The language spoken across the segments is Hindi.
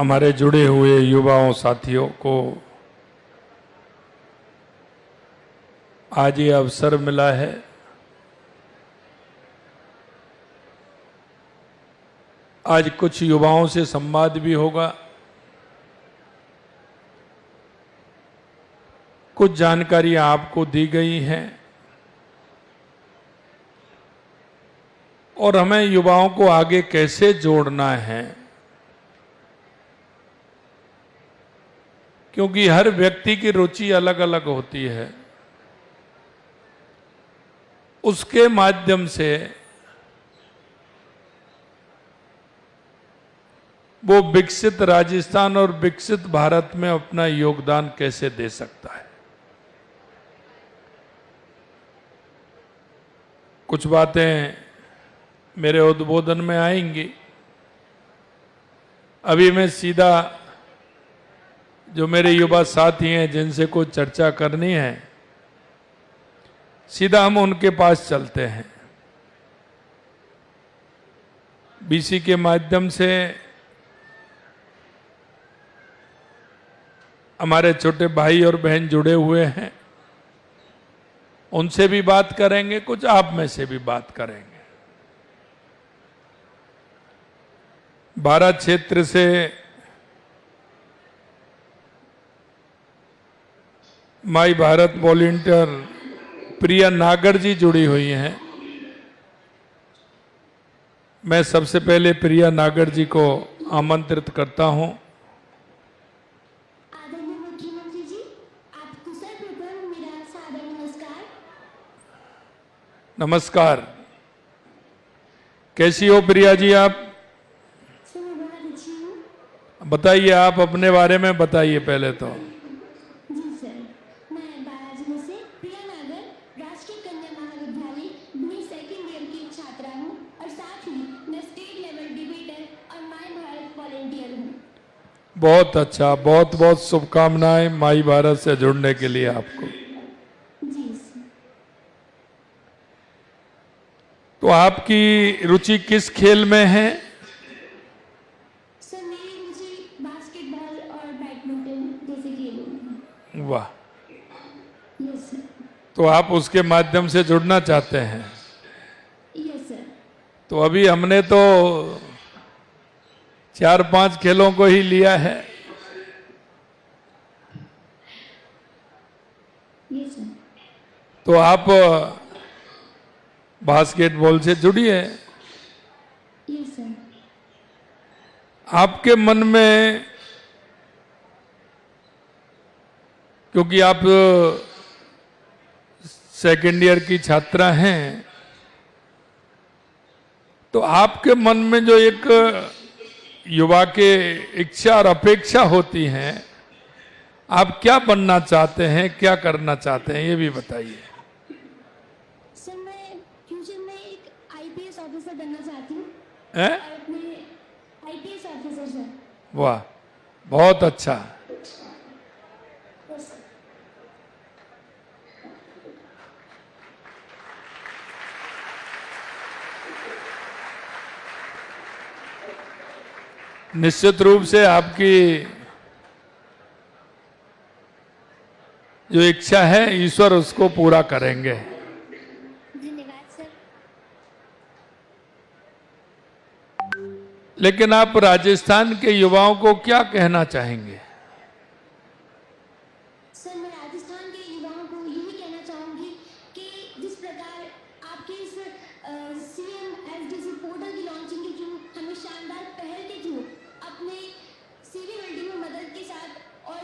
हमारे जुड़े हुए युवाओं साथियों को आज ये अवसर मिला है आज कुछ युवाओं से संवाद भी होगा, कुछ जानकारियां आपको दी गई हैं और हमें युवाओं को आगे कैसे जोड़ना है, क्योंकि हर व्यक्ति की रुचि अलग अलग होती है। उसके माध्यम से वो विकसित राजस्थान और विकसित भारत में अपना योगदान कैसे दे सकता है। कुछ बातें मेरे उद्बोधन में आएंगी। अभी मैं सीधा जो मेरे युवा साथी हैं जिनसे कुछ चर्चा करनी है, सीधा हम उनके पास चलते हैं। बीसी के माध्यम से हमारे छोटे भाई और बहन जुड़े हुए हैं, उनसे भी बात करेंगे, कुछ आप में से भी बात करेंगे। भारत क्षेत्र से माई भारत वॉलंटियर प्रिया नागर जी जुड़ी हुई हैं। मैं सबसे पहले प्रिया नागर जी को आमंत्रित करता हूं। आदरणीय मुख्यमंत्री जी, आपको सर्वप्रथम मेरा सादर नमस्कार। नमस्कार। कैसी हो प्रिया जी आप? सर मैं बहुत अच्छी हूँ। बताइए, आप अपने बारे में बताइए पहले तो। जी सर, मैं 12 जिले से प्रिया नागर राष्ट्रीय कन्या महाविद्यालय BE सेकेंड ईयर की छात्रा हूँ और साथ ही मैं स्टेट लेवल डिबेटर और माई भारत वॉलंटियर हूँ। बहुत अच्छा, बहुत बहुत शुभकामनाएं माई भारत से जुड़ने के लिए आपको। जी सर। तो आपकी रुचि किस खेल में है? सर मेरी रुचि बास्केटबॉल और बैडमिंटन जैसे खेलों में। वाह, यस सर। तो आप उसके माध्यम से जुड़ना चाहते हैं। Yes sir. तो अभी हमने तो 4-5 खेलों को ही लिया है। Yes sir. तो आप बास्केटबॉल से जुड़िए। Yes sir. आपके मन में, क्योंकि आप सेकेंड ईयर की छात्रा हैं, तो आपके मन में जो एक युवा के इच्छा और अपेक्षा होती हैं, आप क्या बनना चाहते हैं, क्या करना चाहते हैं, ये भी बताइए। सर मैं फ्यूचर में एक IPS ऑफिसर बनना चाहती हूँ हैं? और अपने IPS ऑफिसर सर। वाह, बहुत अच्छा। Yes sir. निश्चित रूप से आपकी जो इच्छा है ईश्वर उसको पूरा करेंगे। धन्यवाद सर। लेकिन आप राजस्थान के युवाओं को क्या कहना चाहेंगे? सर मैं राजस्थान के युवाओं को यही कहना चाहूंगी कि जिस प्रकार आपके इस CM SDC पोर्टल की लॉन्चिंग के थ्रू हमें शानदार पहल के थ्रू अपने CV बिल्डिंग में मदद के साथ और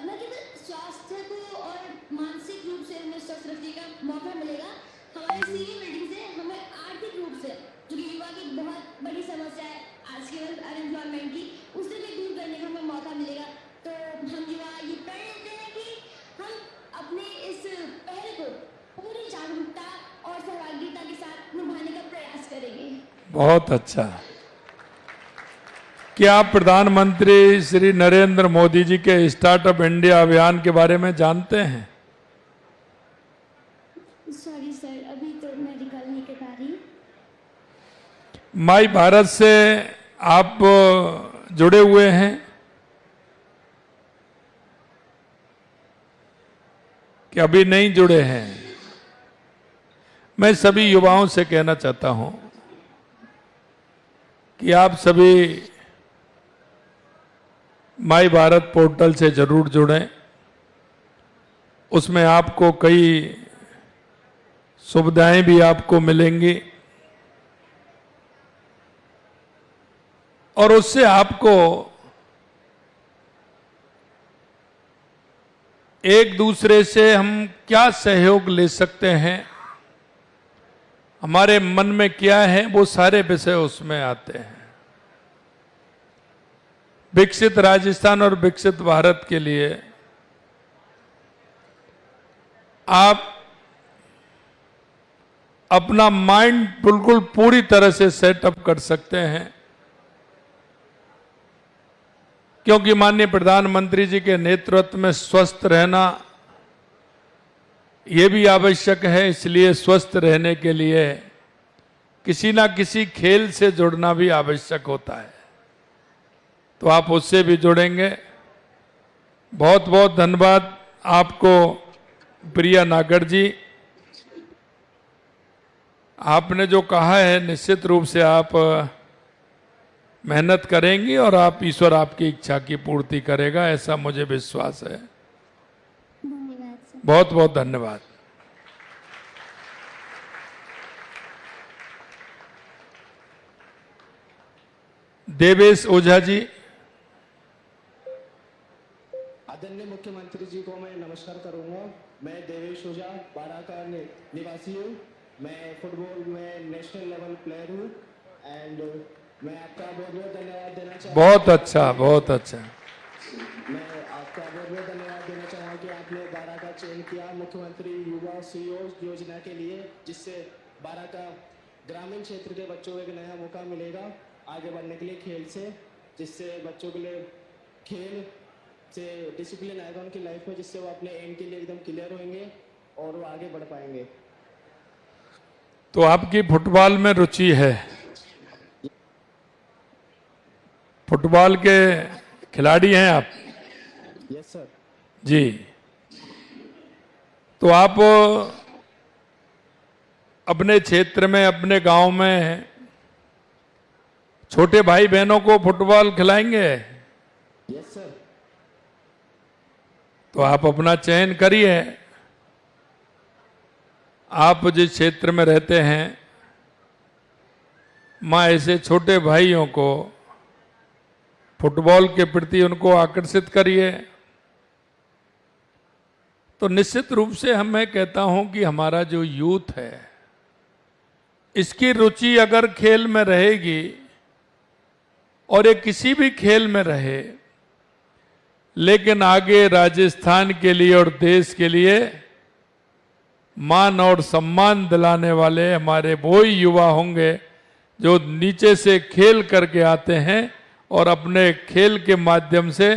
न केवल स्वास्थ्य को और मानसिक रूप से हमें स्वस्थ रखने का मौका मिलेगा, हमारे CV बिल्डिंग से हमें आर्थिक रूप से जो कि युवा की बहुत बड़ी समस्या है आज के वक्त अनएम्प्लॉयमेंट की, उससे भी दूर करने का हमें मौका मिलेगा। तो हम युवा ये प्रण लेते हैं कि हम अपने इस पहल को पूरी जागरूकता और सहभागिता के साथ निभाने का प्रयास करेंगे। बहुत अच्छा। क्या आप प्रधानमंत्री श्री नरेंद्र मोदी जी के स्टार्टअप इंडिया अभियान के बारे में जानते हैं? सॉरी सर, अभी तो मैं रिकॉल नहीं कर पा रही। माई भारत से आप जुड़े हुए हैं? कि अभी नहीं जुड़े हैं, मैं सभी युवाओं से कहना चाहता हूं कि आप सभी माई भारत पोर्टल से जरूर जुड़ें। उसमें आपको कई सुविधाएं भी आपको मिलेंगी और उससे आपको एक दूसरे से हम क्या सहयोग ले सकते हैं, हमारे मन में क्या है, वो सारे विषय उसमें आते हैं। विकसित राजस्थान और विकसित भारत के लिए आप अपना माइंड बिल्कुल पूरी तरह से सेटअप कर सकते हैं, क्योंकि माननीय प्रधानमंत्री जी के नेतृत्व में स्वस्थ रहना ये भी आवश्यक है। इसलिए स्वस्थ रहने के लिए किसी ना किसी खेल से जुड़ना भी आवश्यक होता है, तो आप उससे भी जुड़ेंगे। बहुत बहुत धन्यवाद आपको प्रिया नागर जी। आपने जो कहा है निश्चित रूप से आप मेहनत करेंगी और आप ईश्वर आपकी इच्छा की पूर्ति करेगा, ऐसा मुझे विश्वास है। धन्यवाद सर। बहुत बहुत धन्यवाद। देवेश ओझा जी। आदरणीय मुख्यमंत्री जी को मैं नमस्कार करूंगा। मैं देवेश ओझा बाड़ा का निवासी हूँ। मैं फुटबॉल में नेशनल लेवल प्लेयर हूँ एंड मैं आपका बहुत बहुत धन्यवाद देना चाहूँगा। बहुत अच्छा, बहुत अच्छा। मैं आपका बहुत बहुत धन्यवाद देना चाहूँगा कि आपने बाड़ा का चयन किया मुख्यमंत्री युवा सहयोग योजना के लिए, जिससे बाड़ा का ग्रामीण क्षेत्र के बच्चों को एक नया मौका मिलेगा आगे बढ़ने के लिए खेल से, जिससे बच्चों के लिए खेल से डिसिप्लिन आएगा उनकी लाइफ में, जिससे वो अपने एम के लिए एकदम क्लियर होंगे और वो आगे बढ़ पाएंगे। तो आपकी फुटबॉल में रुचि है, फुटबॉल के खिलाड़ी हैं आप? Yes sir. जी। तो आप अपने क्षेत्र में, अपने गांव में छोटे भाई बहनों को फुटबॉल खिलाएंगे? Yes sir. तो आप अपना चयन करिए। आप जिस क्षेत्र में रहते हैं, मां ऐसे छोटे भाइयों को फुटबॉल के प्रति उनको आकर्षित करिए। तो निश्चित रूप से मैं कहता हूं कि हमारा जो यूथ है, इसकी रुचि अगर खेल में रहेगी और ये किसी भी खेल में रहे, लेकिन आगे राजस्थान के लिए और देश के लिए मान और सम्मान दिलाने वाले हमारे वो ही युवा होंगे जो नीचे से खेल करके आते हैं और अपने खेल के माध्यम से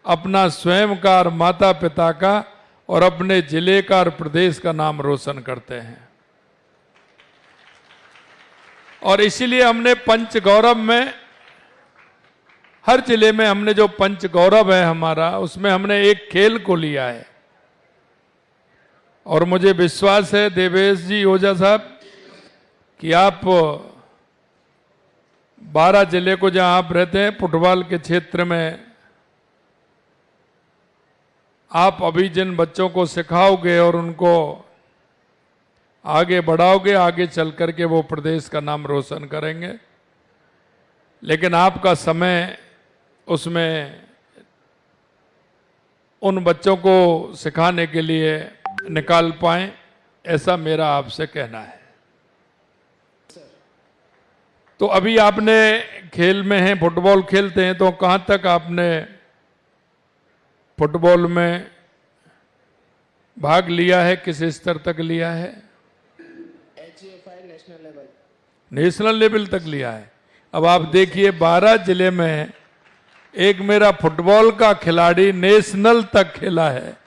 अपना स्वयं का और माता पिता का और अपने जिले का और प्रदेश का नाम रोशन करते हैं। और इसीलिए हमने पंच गौरव में, हर जिले में हमने जो पंच गौरव है हमारा, उसमें हमने एक खेल को लिया है। और मुझे विश्वास है देवेश जी ओझा साहब कि आप 12 जिले को जहां आप रहते हैं, फुटबॉल के क्षेत्र में आप अभी जिन बच्चों को सिखाओगे और उनको आगे बढ़ाओगे, आगे चल करके वो प्रदेश का नाम रोशन करेंगे। लेकिन आपका समय उसमें उन बच्चों को सिखाने के लिए निकाल पाएं, ऐसा मेरा आपसे कहना है। तो अभी आपने खेल में हैं, फुटबॉल खेलते हैं, तो कहां तक आपने फुटबॉल में भाग लिया है, किस स्तर तक लिया है? HFI national level. National level तक लिया है। अब आप देखिए 12 जिले में एक मेरा फुटबॉल का खिलाड़ी नेशनल तक खेला है।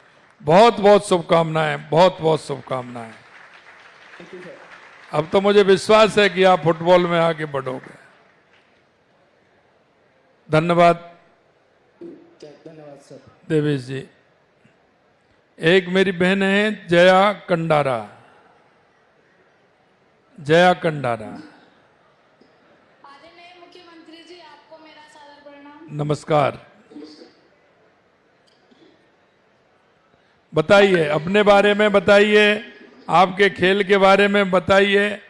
बहुत बहुत शुभकामनाएं, बहुत बहुत शुभकामनाएं। अब तो मुझे विश्वास है कि आप फुटबॉल में आगे बढ़ोगे। धन्यवाद धन्यवाद सर। देवेश जी। एक मेरी बहन है जया कंडारा। जया कंडारा, आदरणीय मुख्यमंत्री जी, आपको मेरा सादर प्रणाम। नमस्कार। बताइए, अपने बारे में बताइए, आपके खेल के बारे में बताइए,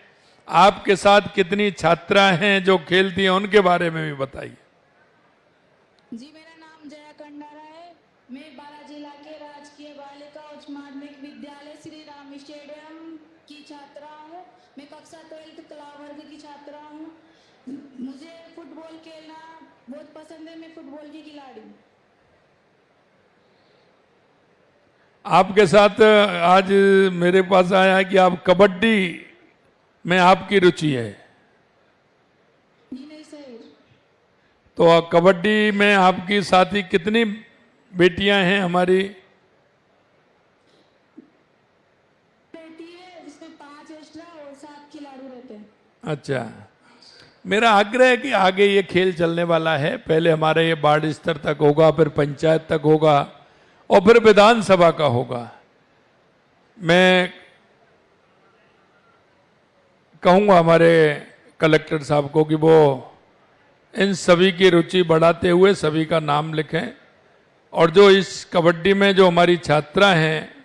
आपके साथ कितनी छात्रा हैं जो खेलती हैं उनके बारे में भी बताइए। जी, मेरा नाम जया कंडारा है। मैं बारा जिला के राजकीय बालिका उच्च माध्यमिक विद्यालय श्री राम स्टेडियम की छात्रा हूँ। मैं कक्षा 12 कला वर्ग की छात्रा हूँ। मुझे फुटबॉल खेलना बहुत पसंद है। मैं फुटबॉल की खिलाड़ी हूँ। आपके साथ आज मेरे पास आया है कि आप कबड्डी में आपकी रुचि है। जी नहीं सही। तो कबड्डी में आपकी साथी कितनी बेटियां हैं हमारी? बेटी है, जिसमें 5 एक्स्ट्रा और 7 खिलाड़ी रहते हैं। अच्छा, मेरा आग्रह है कि आगे ये खेल चलने वाला है। पहले हमारे ये वार्ड स्तर तक होगा, फिर पंचायत तक होगा और फिर विधानसभा का होगा। मैं कहूंगा हमारे कलेक्टर साहब को कि वो इन सभी की रुचि बढ़ाते हुए सभी का नाम लिखें, और जो इस कबड्डी में जो हमारी छात्रा हैं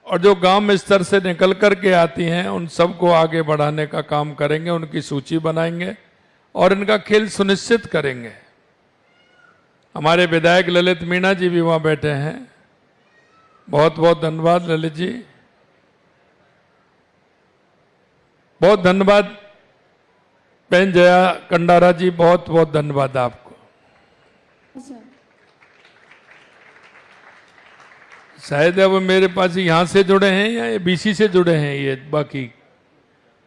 और जो गांव स्तर से निकल कर के आती हैं उन सबको आगे बढ़ाने का काम करेंगे, उनकी सूची बनाएंगे और इनका खेल सुनिश्चित करेंगे। हमारे विधायक ललित मीणा जी भी वहां बैठे हैं। बहुत बहुत धन्यवाद ललित जी, बहुत धन्यवाद। बहन जया कंडारा जी, बहुत बहुत धन्यवाद आपको। सर, शायद अब मेरे पास यहां से जुड़े हैं या ये बीसी से जुड़े हैं, ये बाकी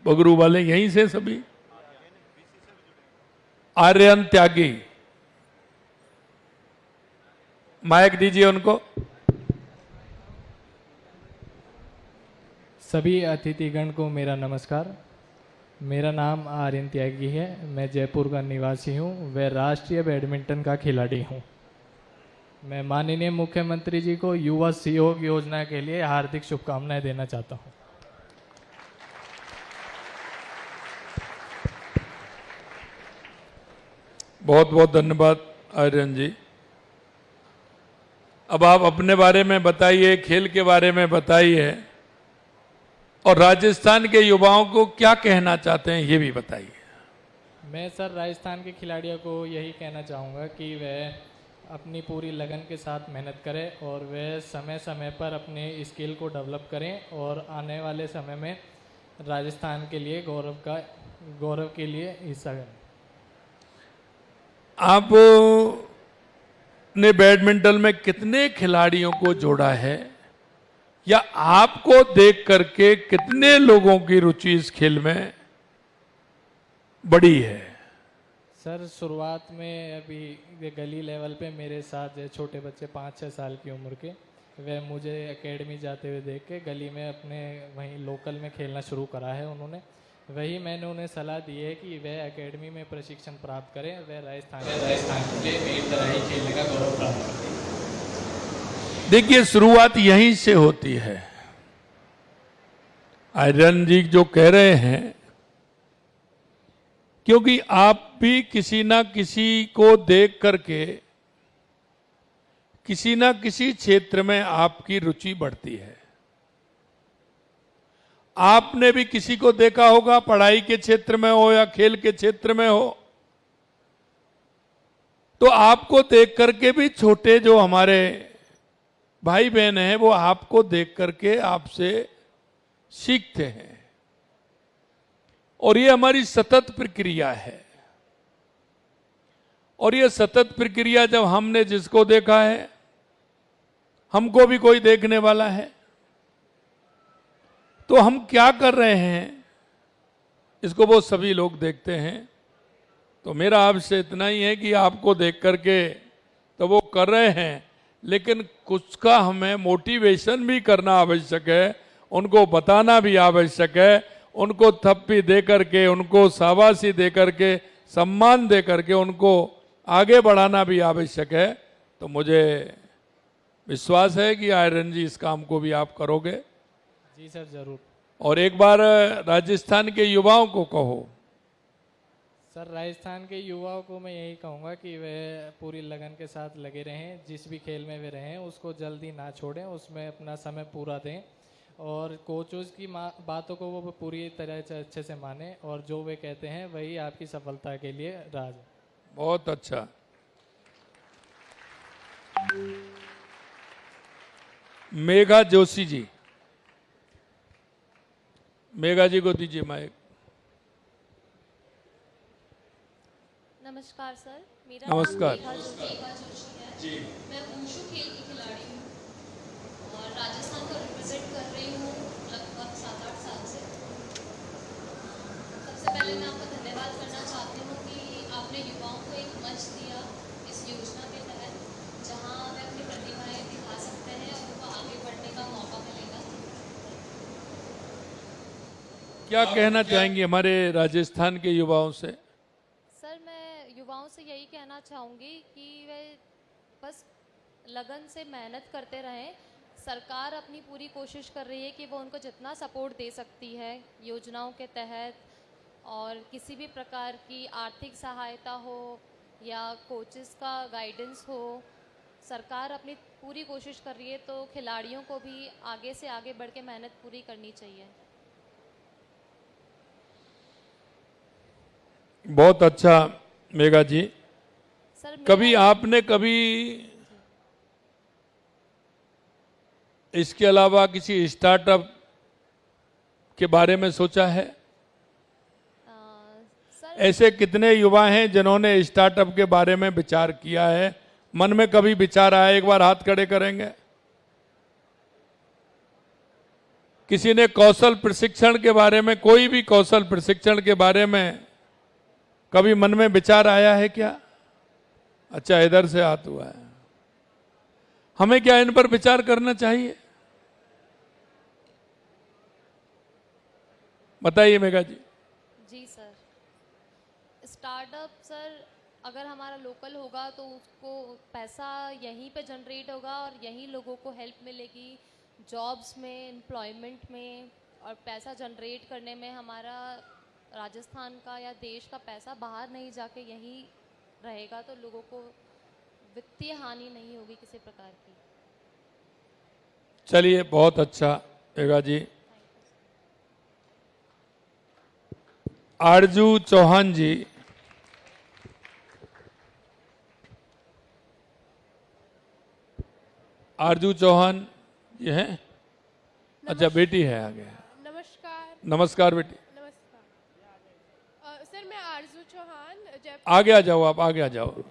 बगरू वाले यहीं से सभी। आर्यन त्यागी, माइक दीजिए उनको। सभी अतिथिगण को मेरा नमस्कार। मेरा नाम आर्यन त्यागी है। मैं जयपुर का निवासी हूँ। वह राष्ट्रीय बैडमिंटन का खिलाड़ी हूँ। मैं माननीय मुख्यमंत्री जी को युवा सहयोग योजना के लिए हार्दिक शुभकामनाएं देना चाहता हूँ। बहुत बहुत धन्यवाद आर्यन जी। अब आप अपने बारे में बताइए, खेल के बारे में बताइए और राजस्थान के युवाओं को क्या कहना चाहते हैं ये भी बताइए। मैं सर राजस्थान के खिलाड़ियों को यही कहना चाहूँगा कि वह अपनी पूरी लगन के साथ मेहनत करें और वह समय समय पर अपने स्किल को डेवलप करें और आने वाले समय में राजस्थान के लिए गौरव के लिए हिस्सा करें। आपने बैडमिंटन में कितने खिलाड़ियों को जोड़ा है, या आपको देख करके कितने लोगों की रुचि इस खेल में बढ़ी है? सर शुरुआत में अभी गली लेवल पे मेरे साथ छोटे बच्चे 5-6 साल की उम्र के, वे मुझे एकेडमी जाते हुए देख के गली में अपने वहीं लोकल में खेलना शुरू करा है उन्होंने। वही मैंने उन्हें सलाह दी है कि वह एकेडमी में प्रशिक्षण प्राप्त करें, वह राजस्थान के लिए मेरी तरह ही खेलने का गौरव प्राप्त करें। देखिए, शुरुआत यहीं से होती है। आर्यन जी जो कह रहे हैं, क्योंकि आप भी किसी ना किसी को देख करके किसी ना किसी क्षेत्र में आपकी रुचि बढ़ती है। आपने भी किसी को देखा होगा, पढ़ाई के क्षेत्र में हो या खेल के क्षेत्र में हो, तो आपको देख करके भी छोटे जो हमारे भाई बहन हैं वो आपको देख करके आपसे सीखते हैं, और ये हमारी सतत प्रक्रिया है। और ये सतत प्रक्रिया जब हमने जिसको देखा है, हमको भी कोई देखने वाला है, तो हम क्या कर रहे हैं इसको वो सभी लोग देखते हैं। तो मेरा आपसे इतना ही है कि आपको देख करके तो वो कर रहे हैं, लेकिन कुछ का हमें मोटिवेशन भी करना आवश्यक है, उनको बताना भी आवश्यक है, उनको थप्पी दे करके, उनको शाबाशी दे करके, सम्मान दे करके उनको आगे बढ़ाना भी आवश्यक है। तो मुझे विश्वास है कि आयरन जी इस काम को भी आप करोगे। जी सर, ज़रूर। और एक बार राजस्थान के युवाओं को कहो। सर, राजस्थान के युवाओं को मैं यही कहूँगा कि वे पूरी लगन के साथ लगे रहें, जिस भी खेल में वे रहें उसको जल्दी ना छोड़ें, उसमें अपना समय पूरा दें और कोचों की बातों को वो पूरी तरह से अच्छे से माने और जो वे कहते हैं वही आपकी सफलता के लिए राज है। बहुत अच्छा। मेघा जोशी जी, मेघा जी को दीजिए माइक। नमस्कार सर, मेरा नमस्कार। नाम मेघा जोशी है। मैं वुशु खेल की खिलाड़ी हूँ और राजस्थान को रिप्रेजेंट कर रही हूँ लगभग 7-8 साल से। सबसे पहले मैं आपका धन्यवाद करना चाहती हूँ कि आपने युवाओं को एक मंच दिया इस योजना के तहत, जहाँ वे अपनी प्रतिभाएं दिखा सकते हैं और उनको आगे बढ़ने का मौका मिलेगा। क्या कहना चाहेंगे हमारे राजस्थान के युवाओं से? सर, मैं युवाओं से यही कहना चाहूँगी कि वे बस लगन से मेहनत करते रहें। सरकार अपनी पूरी कोशिश कर रही है कि वो उनको जितना सपोर्ट दे सकती है योजनाओं के तहत, और किसी भी प्रकार की आर्थिक सहायता हो या कोचेस का गाइडेंस हो, सरकार अपनी पूरी कोशिश कर रही है। तो खिलाड़ियों को भी आगे से आगे बढ़ के मेहनत पूरी करनी चाहिए। बहुत अच्छा मेघा जी। सर, कभी आपने कभी इसके अलावा किसी स्टार्टअप के बारे में सोचा है? सर, ऐसे कितने युवा हैं जिन्होंने स्टार्टअप के बारे में विचार किया है? मन में कभी विचार आया? एक बार हाथ खड़े करेंगे। किसी ने कौशल प्रशिक्षण के बारे में, कोई भी कौशल प्रशिक्षण के बारे में कभी मन में विचार आया है क्या? अच्छा, इधर से हाथ हुआ है। हमें क्या इन पर विचार करना चाहिए? बताइए मेघा जी। जी सर, स्टार्टअप सर अगर हमारा लोकल होगा तो उसको पैसा यहीं पे जनरेट होगा और यहीं लोगों को हेल्प मिलेगी जॉब्स में, एम्प्लॉयमेंट में, और पैसा जनरेट करने में हमारा राजस्थान का या देश का पैसा बाहर नहीं जाके यहीं रहेगा, तो लोगों को वित्तीय हानि नहीं होगी किसी प्रकार की। चलिए, बहुत अच्छा मेघा जी। आरजू चौहान जी। आरजू चौहान ये हैं? अच्छा, बेटी है आगे। नमस्कार। नमस्कार बेटी। नमस्कार सर, मैं आरजू चौहान जयपुर। आगे आ जाओ, आप आगे आ जाओ।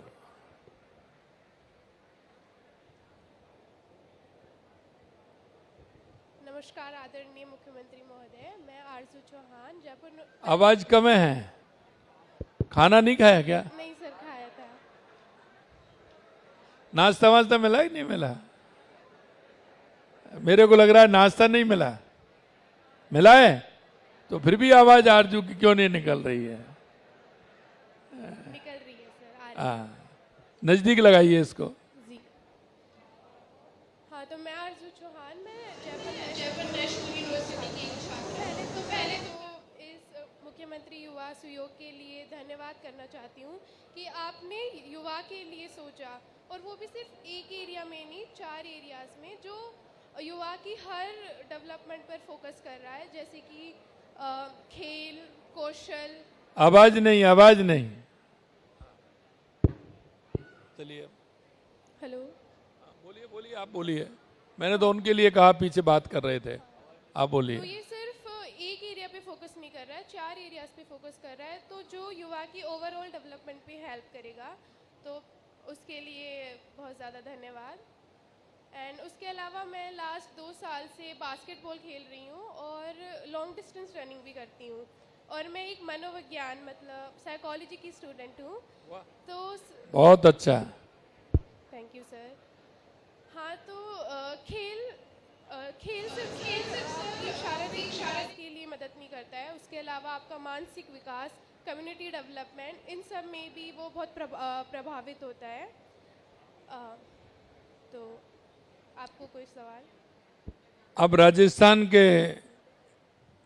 नमस्कार आदरणीय मुख्यमंत्री महोदय, मैं आरजू चौहान जयपुर। आवाज कम है। खाना नहीं खाया क्या? नहीं सर, खाया था। नाश्ता वास्ता मिला ही नहीं मिला? मेरे को लग रहा है नाश्ता नहीं मिला। मिला है तो फिर भी आवाज आरजू की क्यों नहीं निकल रही है? निकल रही है सर, आ रही है। नजदीक लगाइए इसको। जी हाँ, तो मैं आरजू चौहान, मैं जयपुर नेशनल यूनिवर्सिटी की एक छात्रा। पहले तो इस मुख्यमंत्री युवा सहयोग के लिए धन्यवाद करना चाहती हूँ कि आपने युवा के लिए सोचा, और वो भी सिर्फ एक एरिया में नहीं, 4 एरियाज में, जो युवा की हर डेवलपमेंट पर फोकस कर रहा है, जैसे कि खेल, कौशल। आवाज नहीं, आवाज नहीं। चलिए, हेलो, बोलिए बोलिए, आप बोलिए। मैंने तो उनके लिए कहा, पीछे बात कर रहे थे, आप बोलिए। तो ये सिर्फ एक एरिया पे फोकस नहीं कर रहा है, 4 एरियाज पे फोकस कर रहा है, तो जो युवा की ओवरऑल डेवलपमेंट पे हेल्प करेगा, तो उसके लिए बहुत ज़्यादा धन्यवाद। एंड उसके अलावा मैं लास्ट 2 साल से बास्केटबॉल खेल रही हूँ और लॉन्ग डिस्टेंस रनिंग भी करती हूँ, और मैं एक मनोविज्ञान मतलब साइकोलॉजी की स्टूडेंट हूँ। तो बहुत अच्छा। Thank you sir. हाँ, तो खेल सिर्फ शारीरिक के लिए मदद नहीं करता है, उसके अलावा आपका मानसिक विकास, कम्युनिटी डेवलपमेंट, इन सब में भी वो बहुत प्रभावित होता है। तो आपको कोई सवाल? अब राजस्थान के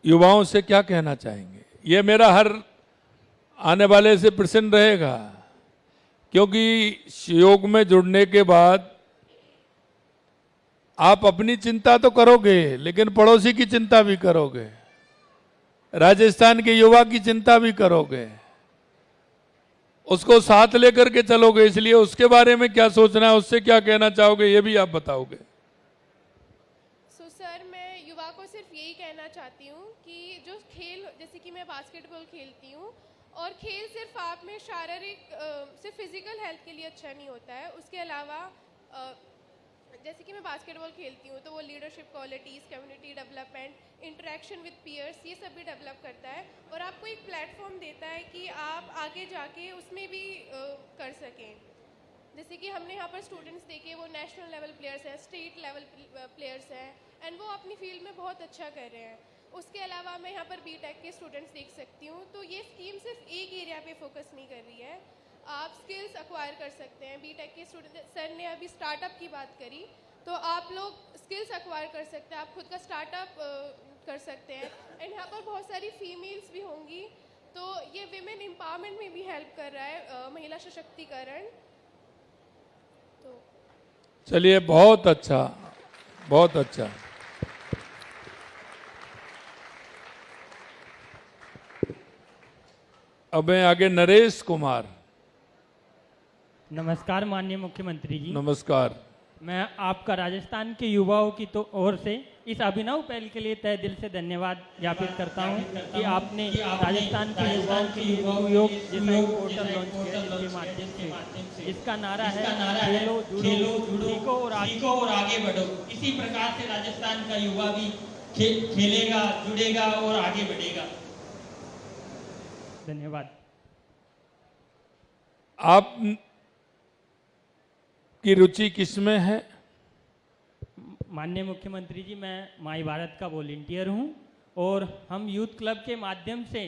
युवाओं से क्या कहना चाहेंगे? ये मेरा हर आने वाले से प्रश्न रहेगा, क्योंकि योग में जुड़ने के बाद आप अपनी चिंता तो करोगे, लेकिन पड़ोसी की चिंता भी करोगे, राजस्थान के युवा की चिंता भी करोगे, उसको साथ लेकर के चलोगे। इसलिए उसके बारे में क्या सोचना है, उससे क्या कहना चाहोगे, ये भी आप बताओगे। सर, मैं युवा को सिर्फ यही कहना चाहती हूँ कि जो खेल, जैसे कि मैं बास्केटबॉल खेलती हूँ, और खेल सिर्फ आप में शारीरिक, सिर्फ फिजिकल हेल्थ के लिए अच्छा नहीं होता है। उसके अलावा जैसे कि मैं बास्केटबॉल खेलती हूँ तो वो leadership qualities, community development, interaction with peers, ये सब भी डेवलप करता है और आपको एक प्लेटफॉर्म देता है कि आप आगे जाके उसमें भी कर सकें। जैसे कि हमने यहाँ पर स्टूडेंट्स देखे, वो नेशनल लेवल प्लेयर्स हैं, स्टेट लेवल प्लेयर्स हैं, एंड वो अपनी फील्ड में बहुत अच्छा कर रहे हैं। उसके अलावा मैं यहाँ पर बीटेक के स्टूडेंट्स देख सकती हूँ। तो ये स्कीम सिर्फ एक एरिया पे फोकस नहीं कर रही है, आप स्किल्स एक्वायर कर सकते हैं। बीटेक के स्टूडेंट, सर ने अभी स्टार्टअप की बात करी, तो आप लोग स्किल्स एक्वायर कर सकते हैं, आप खुद का स्टार्टअप कर सकते हैं। एंड यहाँ पर बहुत सारी फीमेल्स भी होंगी, तो ये विमेन एम्पावरमेंट में भी हेल्प कर रहा है, महिला सशक्तिकरण। तो चलिए, बहुत अच्छा, बहुत अच्छा। अब मैं आगे नरेश कुमार। नमस्कार माननीय मुख्यमंत्री जी। नमस्कार। मैं आपका राजस्थान के युवाओं की तो ओर से इस अभिनव पहल के लिए तहे दिल से धन्यवाद ज्ञापित करता हूं कि आपने राजस्थान के युवाओं के योग जैसा एक पोर्टल लॉन्च किया, जिसके माध्यम से जिसका नारा है खेलो जुड़ो सीखो और आगे बढ़ो। इसी प्रकार से राजस्थान का युवा भी खेलेगा, जुड़ेगा और आगे बढ़ेगा। धन्यवाद। आप की रुचि किसमें है? माननीय मुख्यमंत्री जी, मैं माई भारत का वॉलंटियर हूं और हम यूथ क्लब के माध्यम से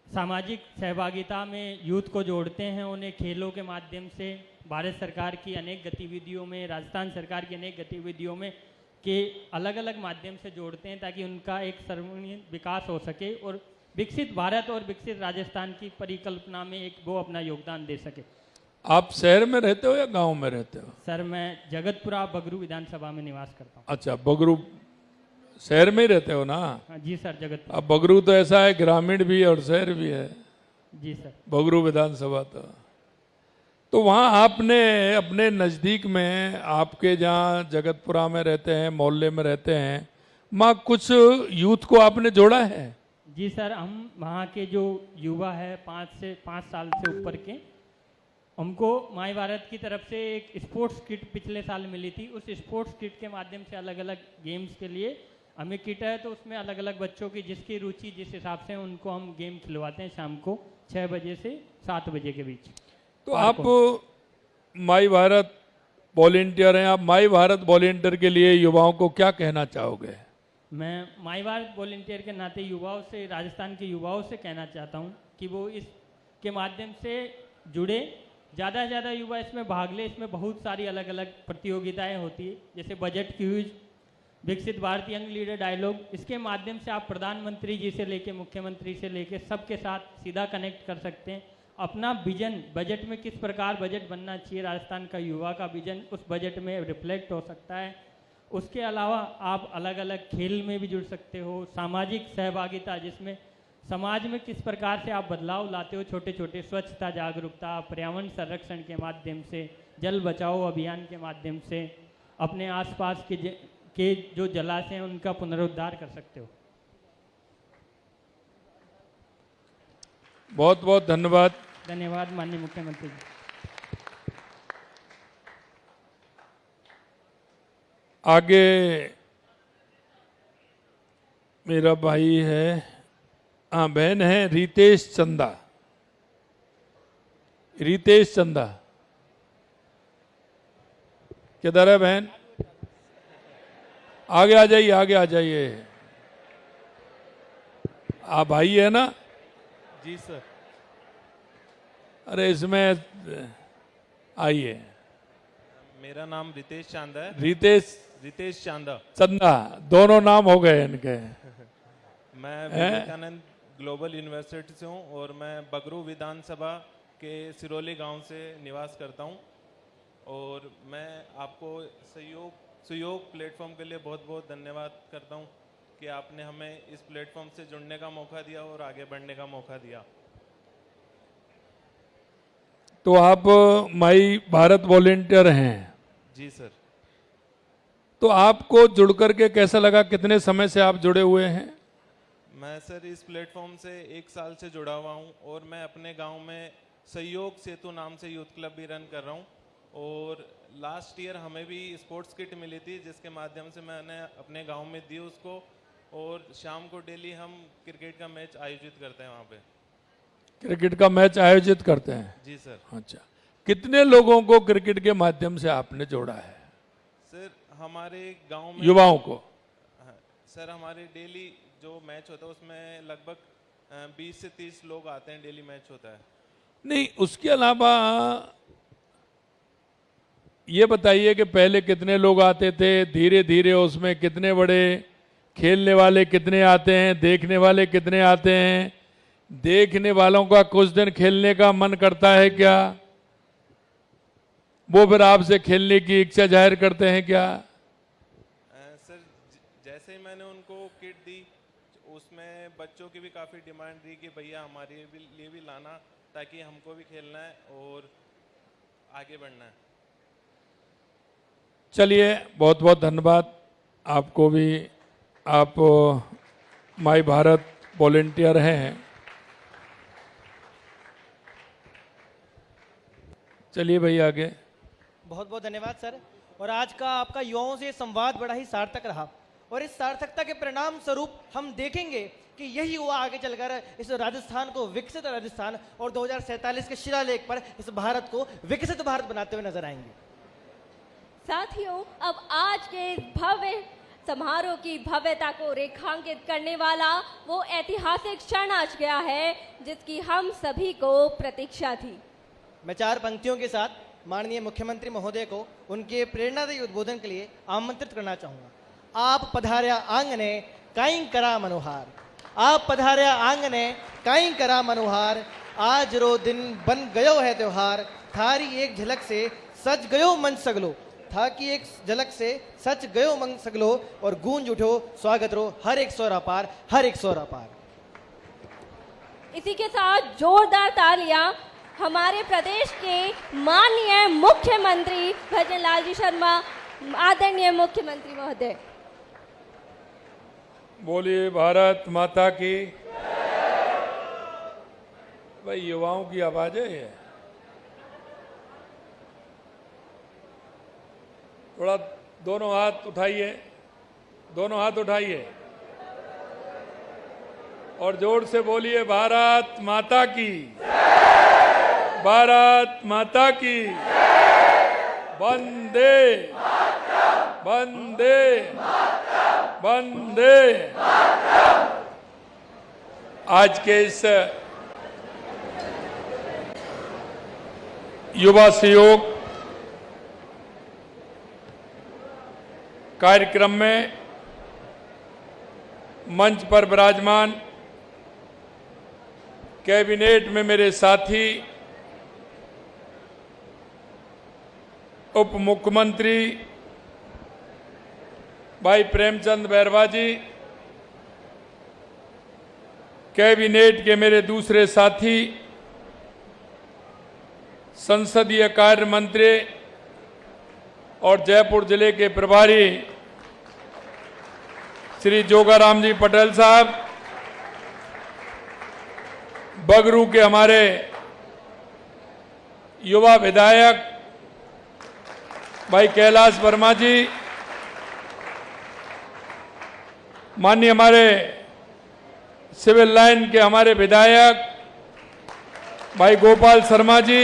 सामाजिक सहभागिता में यूथ को जोड़ते हैं, उन्हें खेलों के माध्यम से भारत सरकार की अनेक गतिविधियों में, राजस्थान सरकार की अनेक गतिविधियों में के अलग अलग माध्यम से जोड़ते हैं, ताकि उनका एक सर्वांगीण विकास हो सके और विकसित भारत और विकसित राजस्थान की परिकल्पना में एक वो अपना योगदान दे सके। आप शहर में रहते हो या गांव में रहते हो? सर, मैं जगतपुरा बगरू विधानसभा में निवास करता हूँ। अच्छा, बगरू शहर में ही रहते हो ना? हाँ जी सर, जगतपुरा। अब बगरू तो ऐसा है, ग्रामीण भी है और शहर भी है। जी सर। बगरू विधानसभा तो वहाँ आपने अपने नज़दीक में, आपके जहाँ जगतपुरा में रहते हैं, मोहल्ले में रहते हैं, वहाँ कुछ यूथ को आपने जोड़ा है? जी सर, हम वहाँ के जो युवा है 5 साल से ऊपर के, हमको माई भारत की तरफ से एक स्पोर्ट्स किट पिछले साल मिली थी। उस स्पोर्ट्स किट के माध्यम से अलग अलग गेम्स के लिए हमें किट है, तो उसमें अलग अलग बच्चों की जिसकी रुचि जिस हिसाब से उनको हम गेम खिलवाते हैं शाम को 6 बजे से 7 बजे के बीच। तो आप माई भारत वॉलेंटियर हैं, आप माई भारत वॉलेंटियर के लिए युवाओं को क्या कहना चाहोगे? मैं माई भारत वॉलेंटियर के नाते युवाओं से, राजस्थान के युवाओं से कहना चाहता हूँ कि वो इसके माध्यम से जुड़े, ज़्यादा से ज़्यादा युवा इसमें भाग ले। इसमें बहुत सारी अलग अलग प्रतियोगिताएं होती है, जैसे बजट क्यूज, विकसित भारत यंग लीडर डायलॉग। इसके माध्यम से आप प्रधानमंत्री जी से लेके मुख्यमंत्री से लेके सबके साथ सीधा कनेक्ट कर सकते हैं। अपना विजन, बजट में किस प्रकार बजट बनना चाहिए, राजस्थान का युवा का विजन उस बजट में रिफ्लेक्ट हो सकता है। उसके अलावा आप अलग अलग खेल में भी जुड़ सकते हो, सामाजिक सहभागिता, जिसमें समाज में किस प्रकार से आप बदलाव लाते हो, छोटे छोटे स्वच्छता जागरूकता, पर्यावरण संरक्षण के माध्यम से, जल बचाओ अभियान के माध्यम से अपने आसपास के जो जलाशय हैं उनका पुनरुद्धार कर सकते हो। बहुत बहुत धन्यवाद। धन्यवाद माननीय मुख्यमंत्री जी। आगे मेरा भाई है, हाँ बहन है, रितेश चंदा। रितेश चंदा किधर है बहन? आगे आ जाइए, आगे आ जाइए। आप भाई है ना? जी सर। अरे इसमें आइए। मेरा नाम रितेश चांदा है। रितेश चांदा। चंदा, दोनों नाम हो गए इनके। मैं विवेकानंद ग्लोबल यूनिवर्सिटी से हूँ और मैं बगरू विधानसभा के सिरोली गांव से निवास करता हूँ। और मैं आपको सहयोग प्लेटफॉर्म के लिए बहुत बहुत धन्यवाद करता हूँ कि आपने हमें इस प्लेटफॉर्म से जुड़ने का मौका दिया और आगे बढ़ने का मौका दिया। तो आप माई भारत वॉलेंटियर हैं। जी सर। तो आपको जुड़ करके कैसा लगा? कितने समय से आप जुड़े हुए हैं? मैं सर इस प्लेटफॉर्म से 1 साल से जुड़ा हुआ हूँ और मैं अपने गांव में सहयोग सेतु नाम से यूथ क्लब भी रन कर रहा हूँ। और लास्ट ईयर हमें भी स्पोर्ट्स किट मिली थी जिसके माध्यम से मैंने अपने गांव में दी उसको। और शाम को डेली हम क्रिकेट का मैच आयोजित करते हैं वहाँ पे। क्रिकेट का मैच आयोजित करते हैं? जी सर। अच्छा, कितने लोगों को क्रिकेट के माध्यम से आपने जोड़ा है? सर हमारे गांव में युवाओं को? हाँ, सर हमारे डेली जो मैच होता है उसमें लगभग 20 से 30 लोग आते हैं, डेली मैच होता है। नहीं, उसके अलावा ये बताइए कि पहले कितने लोग आते थे, धीरे धीरे उसमें कितने बड़े खेलने वाले कितने आते हैं, देखने वाले कितने आते हैं? देखने वालों का कुछ दिन खेलने का मन करता है क्या? वो फिर आपसे खेलने की इच्छा जाहिर करते हैं क्या? सर जैसे ही मैंने उनको किट दी उसमें बच्चों की भी काफ़ी डिमांड रही कि भैया हमारे लिए भी लाना ताकि हमको भी खेलना है और आगे बढ़ना है। चलिए, बहुत बहुत धन्यवाद आपको भी। आप माई भारत वॉलेंटियर हैं। चलिए भाई आगे। बहुत बहुत धन्यवाद सर। और आज का आपका युवाओं से संवाद बड़ा ही सार्थक रहा और इस सार्थकता के परिणाम स्वरूप हम देखेंगे कि यही युवा आगे चलकर इस राजस्थान को विकसित राजस्थान और 2047 के शिलालेख पर इस भारत को विकसित भारत बनाते हुए नजर आएंगे। साथियों, अब आज के इस भव्य समारोह की भव्यता को रेखांकित करने वाला वो ऐतिहासिक क्षण आज गया है जिसकी हम सभी को प्रतीक्षा थी। मैं 4 पंक्तियों के साथ माननीय मुख्यमंत्री महोदय को उनके प्रेरणादायी उद्बोधन के लिए आमंत्रित करना चाहूंगा। आप पधार्या आंगने काई करा मनोहार, आप पधार्या आंगने काई करा मनोहार, आज रो दिन बन गयो है त्योहार, थारी एक झलक से सज गयो मन सगलो, था कि एक झलक से सच गयो मन सगलो और गूंज उठो स्वागत रो हर एक स्वर अपार, हर एक स्वर अपार। इसी के साथ जोरदार तालियां हमारे प्रदेश के माननीय मुख्यमंत्री भजन लाल जी शर्मा, आदरणीय मुख्यमंत्री महोदय। बोलिए भारत माता की। भाई युवाओं की आवाज है ये। थोड़ा दोनों हाथ उठाइए, दोनों हाथ उठाइए और जोर से बोलिए भारत माता की, भारत माता की। वंदे वंदे वंदे। आज के इस युवा सहयोग कार्यक्रम में मंच पर विराजमान कैबिनेट में मेरे साथी उप मुख्यमंत्री भाई प्रेमचंद बैरवा जी, कैबिनेट के मेरे दूसरे साथी संसदीय कार्य मंत्री और जयपुर जिले के प्रभारी श्री जोगाराम जी पटेल साहब, बगरू के हमारे युवा विधायक भाई कैलाश वर्मा जी, माननीय हमारे सिविल लाइन के हमारे विधायक भाई गोपाल शर्मा जी,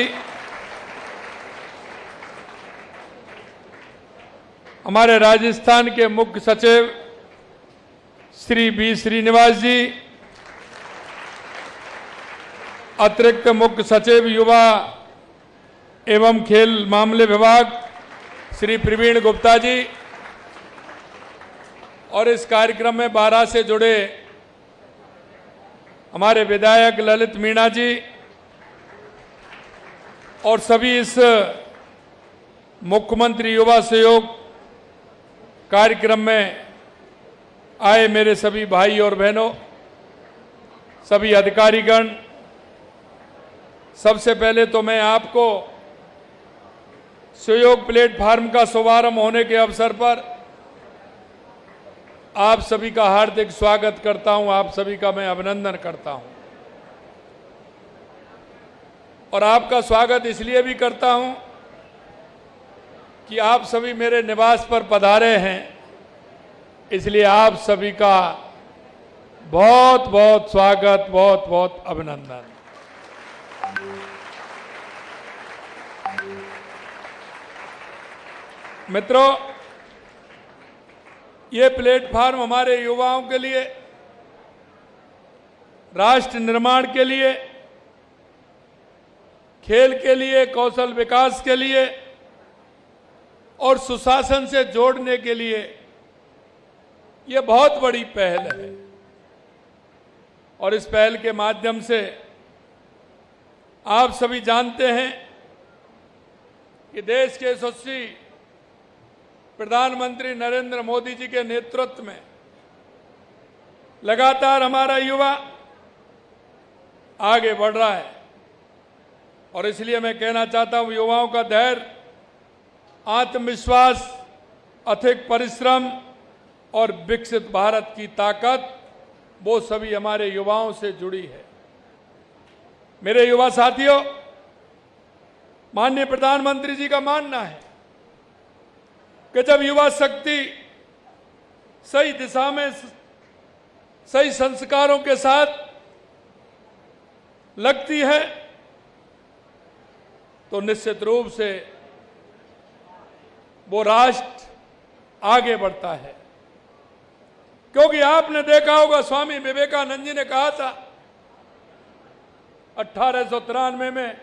हमारे राजस्थान के मुख्य सचिव श्री बी श्रीनिवास जी, अतिरिक्त मुख्य सचिव युवा एवं खेल मामले विभाग श्री प्रवीण गुप्ता जी और इस कार्यक्रम में 12 से जुड़े हमारे विधायक ललित मीणा जी और सभी इस मुख्यमंत्री युवा सहयोग कार्यक्रम में आए मेरे सभी भाई और बहनों, सभी अधिकारीगण, सबसे पहले तो मैं आपको सहयोग प्लेटफार्म का शुभारंभ होने के अवसर पर आप सभी का हार्दिक स्वागत करता हूं, आप सभी का मैं अभिनंदन करता हूं। और आपका स्वागत इसलिए भी करता हूं कि आप सभी मेरे निवास पर पधारे हैं, इसलिए आप सभी का बहुत बहुत स्वागत, बहुत बहुत अभिनंदन। मित्रों, ये प्लेटफार्म हमारे युवाओं के लिए, राष्ट्र निर्माण के लिए, खेल के लिए, कौशल विकास के लिए और सुशासन से जोड़ने के लिए ये बहुत बड़ी पहल है। और इस पहल के माध्यम से आप सभी जानते हैं कि देश के यशस्वी प्रधानमंत्री नरेंद्र मोदी जी के नेतृत्व में लगातार हमारा युवा आगे बढ़ रहा है। और इसलिए मैं कहना चाहता हूं, युवाओं का धैर्य, आत्मविश्वास, अथक परिश्रम और विकसित भारत की ताकत, वो सभी हमारे युवाओं से जुड़ी है। मेरे युवा साथियों, माननीय प्रधानमंत्री जी का मानना है कि जब युवा शक्ति सही दिशा में, सही संस्कारों के साथ लगती है तो निश्चित रूप से वो राष्ट्र आगे बढ़ता है। क्योंकि आपने देखा होगा, स्वामी विवेकानंद जी ने कहा था 1893 में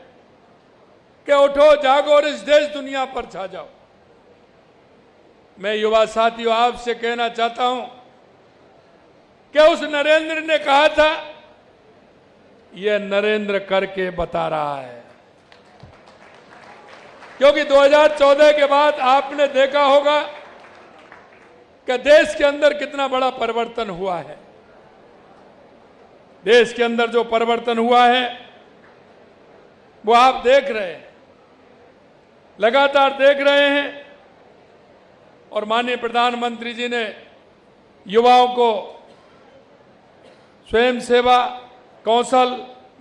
कि उठो जागो और इस देश दुनिया पर छा जाओ। मैं युवा साथियों आपसे कहना चाहता हूं कि उस नरेंद्र ने कहा था, यह नरेंद्र करके बता रहा है। क्योंकि 2014 के बाद आपने देखा होगा कि देश के अंदर कितना बड़ा परिवर्तन हुआ है। देश के अंदर जो परिवर्तन हुआ है वो आप देख रहे हैं, लगातार देख रहे हैं। और माननीय प्रधानमंत्री जी ने युवाओं को स्वयं सेवा, कौशल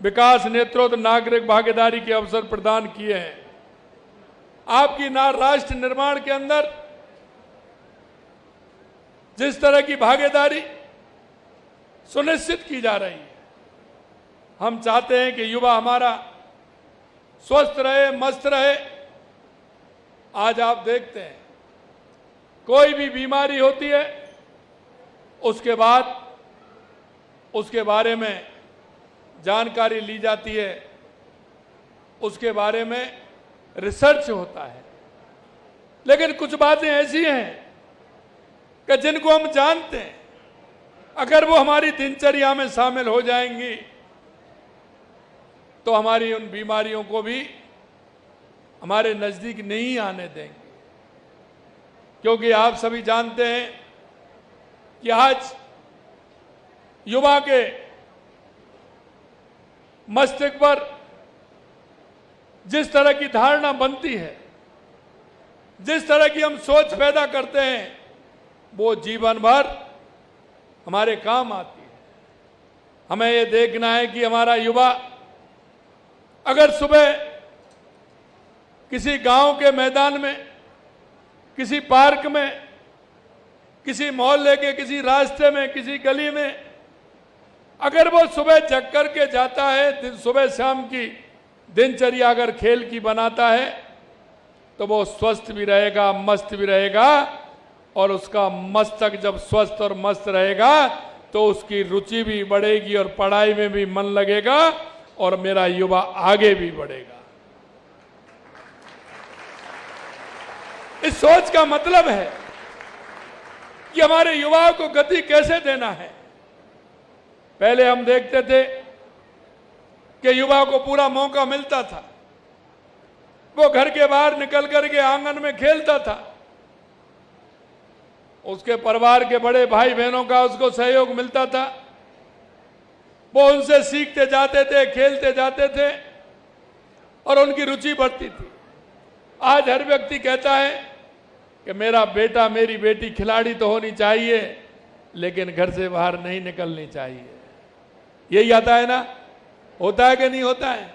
विकास, नेतृत्व, नागरिक भागीदारी के अवसर प्रदान किए हैं। आपकी राष्ट्र निर्माण के अंदर जिस तरह की भागीदारी सुनिश्चित की जा रही है, हम चाहते हैं कि युवा हमारा स्वस्थ रहे, मस्त रहे। आज आप देखते हैं कोई भी बीमारी होती है, उसके बाद उसके बारे में जानकारी ली जाती है, उसके बारे में रिसर्च होता है। लेकिन कुछ बातें ऐसी हैं कि जिनको हम जानते हैं, अगर वो हमारी दिनचर्या में शामिल हो जाएंगी तो हमारी उन बीमारियों को भी हमारे नजदीक नहीं आने देंगे। क्योंकि आप सभी जानते हैं कि आज युवा के मस्तिष्क पर जिस तरह की धारणा बनती है, जिस तरह की हम सोच पैदा करते हैं, वो जीवन भर हमारे काम आती है। हमें ये देखना है कि हमारा युवा अगर सुबह किसी गांव के मैदान में, किसी पार्क में, किसी मोहल्ले के किसी रास्ते में, किसी गली में अगर वो सुबह जग करके जाता है, सुबह शाम की दिनचर्या अगर खेल की बनाता है, तो वो स्वस्थ भी रहेगा, मस्त भी रहेगा। और उसका मस्तक जब स्वस्थ और मस्त रहेगा तो उसकी रुचि भी बढ़ेगी और पढ़ाई में भी मन लगेगा और मेरा युवा आगे भी बढ़ेगा। इस सोच का मतलब है कि हमारे युवाओं को गति कैसे देना है। पहले हम देखते थे कि युवाओं को पूरा मौका मिलता था, वो घर के बाहर निकल करके आंगन में खेलता था, उसके परिवार के बड़े भाई बहनों का उसको सहयोग मिलता था, वो उनसे सीखते जाते थे, खेलते जाते थे और उनकी रुचि बढ़ती थी। आज हर व्यक्ति कहता है कि मेरा बेटा मेरी बेटी खिलाड़ी तो होनी चाहिए, लेकिन घर से बाहर नहीं निकलनी चाहिए। यही आता है ना, होता है कि नहीं होता है?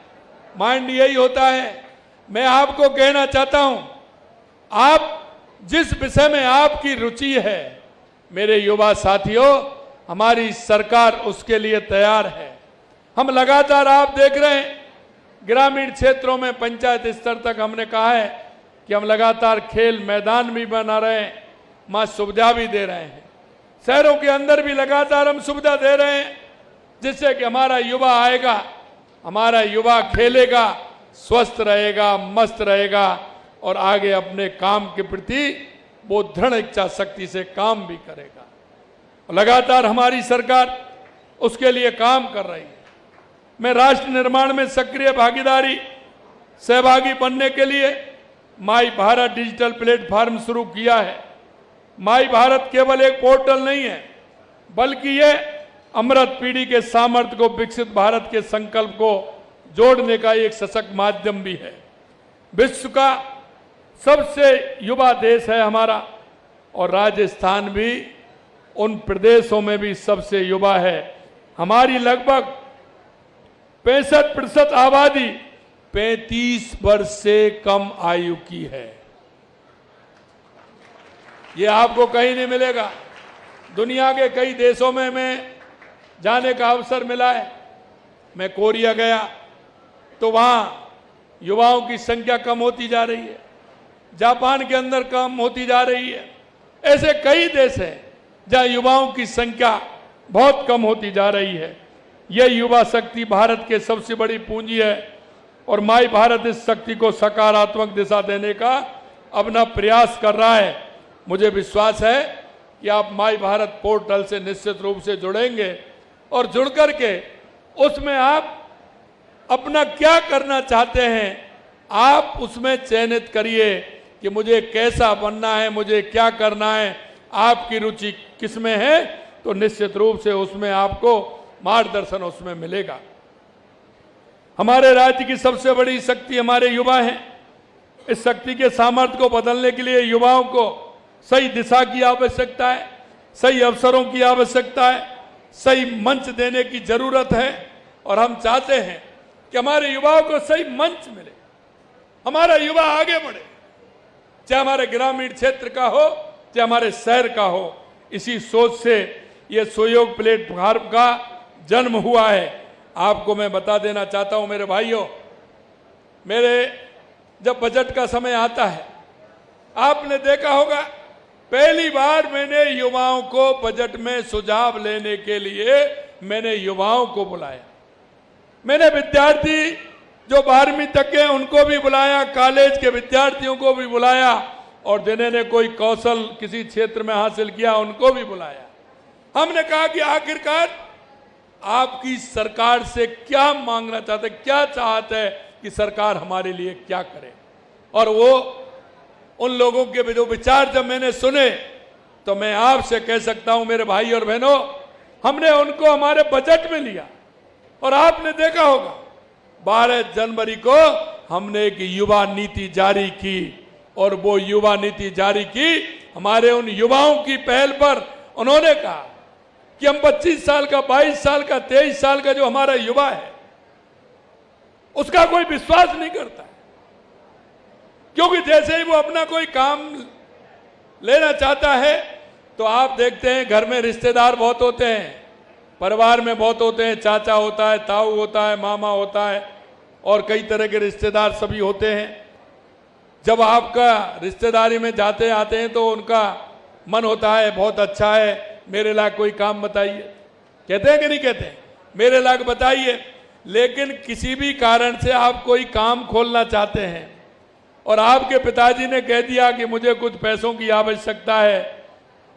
माइंड यही होता है। मैं आपको कहना चाहता हूं, आप जिस विषय में आपकी रुचि है मेरे युवा साथियों, हमारी सरकार उसके लिए तैयार है। हम लगातार आप देख रहे हैं ग्रामीण क्षेत्रों में पंचायत स्तर तक हमने कहा है कि हम लगातार खेल मैदान भी बना रहे हैं, वहां सुविधा भी दे रहे हैं। शहरों के अंदर भी लगातार हम सुविधा दे रहे हैं, जिससे कि हमारा युवा आएगा, हमारा युवा खेलेगा, स्वस्थ रहेगा, मस्त रहेगा और आगे अपने काम के प्रति वो दृढ़ इच्छा शक्ति से काम भी करेगा। लगातार हमारी सरकार उसके लिए काम कर रही है। मैं राष्ट्र निर्माण में सक्रिय भागीदारी सहभागी बनने के लिए माई भारत डिजिटल प्लेटफॉर्म शुरू किया है। माई भारत केवल एक पोर्टल नहीं है, बल्कि ये अमृत पीढ़ी के सामर्थ्य को, विकसित भारत के संकल्प को जोड़ने का एक सशक्त माध्यम भी है। विश्व का सबसे युवा देश है हमारा, और राजस्थान भी उन प्रदेशों में भी सबसे युवा है। हमारी लगभग 65% आबादी 35 वर्ष से कम आयु की है। ये आपको कहीं नहीं मिलेगा। दुनिया के कई देशों में मैं जाने का अवसर मिला है। मैं कोरिया गया तो वहां युवाओं की संख्या कम होती जा रही है, जापान के अंदर कम होती जा रही है। ऐसे कई देश हैं जहां युवाओं की संख्या बहुत कम होती जा रही है। यह युवा शक्ति भारत के सबसे बड़ी पूंजी है और माई भारत इस शक्ति को सकारात्मक दिशा देने का अपना प्रयास कर रहा है। मुझे विश्वास है कि आप माई भारत पोर्टल से निश्चित रूप से जुड़ेंगे और जुड़ करके उसमें आप अपना क्या करना चाहते हैं आप उसमें चयनित करिए कि मुझे कैसा बनना है, मुझे क्या करना है, आपकी रुचि किसमें है, तो निश्चित रूप से उसमें आपको मार्गदर्शन उसमें मिलेगा। हमारे राज्य की सबसे बड़ी शक्ति हमारे युवा हैं। इस शक्ति के सामर्थ्य को बदलने के लिए युवाओं को सही दिशा की आवश्यकता है, सही अवसरों की आवश्यकता है, सही मंच देने की जरूरत है। और हम चाहते हैं कि हमारे युवाओं को सही मंच मिले, हमारा युवा आगे बढ़े, चाहे हमारे ग्रामीण क्षेत्र का हो चाहे हमारे शहर का हो। इसी सोच से ये सहयोग प्लेटफॉर्म का जन्म हुआ है। आपको मैं बता देना चाहता हूं मेरे भाइयों, मेरे जब बजट का समय आता है, आपने देखा होगा पहली बार मैंने युवाओं को बजट में सुझाव लेने के लिए मैंने युवाओं को बुलाया। मैंने विद्यार्थी जो 12वीं तक के उनको भी बुलाया, कॉलेज के विद्यार्थियों को भी बुलाया और जिन्होंने कोई कौशल किसी क्षेत्र में हासिल किया उनको भी बुलाया। हमने कहा कि आखिरकार आपकी सरकार से क्या मांगना चाहते, क्या चाहते हैं कि सरकार हमारे लिए क्या करे। और वो उन लोगों के जो विचार जब मैंने सुने तो मैं आपसे कह सकता हूं मेरे भाई और बहनों, हमने उनको हमारे बजट में लिया। और आपने देखा होगा 12 जनवरी को हमने एक युवा नीति जारी की और वो युवा नीति जारी की हमारे उन युवाओं की पहल पर। उन्होंने कहा कि हम 25 साल का, 22 साल का, 23 साल का जो हमारा युवा है उसका कोई विश्वास नहीं करता, क्योंकि जैसे ही वो अपना कोई काम लेना चाहता है तो आप देखते हैं घर में रिश्तेदार बहुत होते हैं, परिवार में बहुत होते हैं, चाचा होता है, ताऊ होता है, मामा होता है और कई तरह के रिश्तेदार सभी होते हैं। जब आपका रिश्तेदारी में जाते आते हैं तो उनका मन होता है बहुत अच्छा है, मेरे लायक कोई काम बताइए। कहते हैं कि नहीं कहते हैं, मेरे लायक बताइए। लेकिन किसी भी कारण से आप कोई काम खोलना चाहते हैं और आपके पिताजी ने कह दिया कि मुझे कुछ पैसों की आवश्यकता है,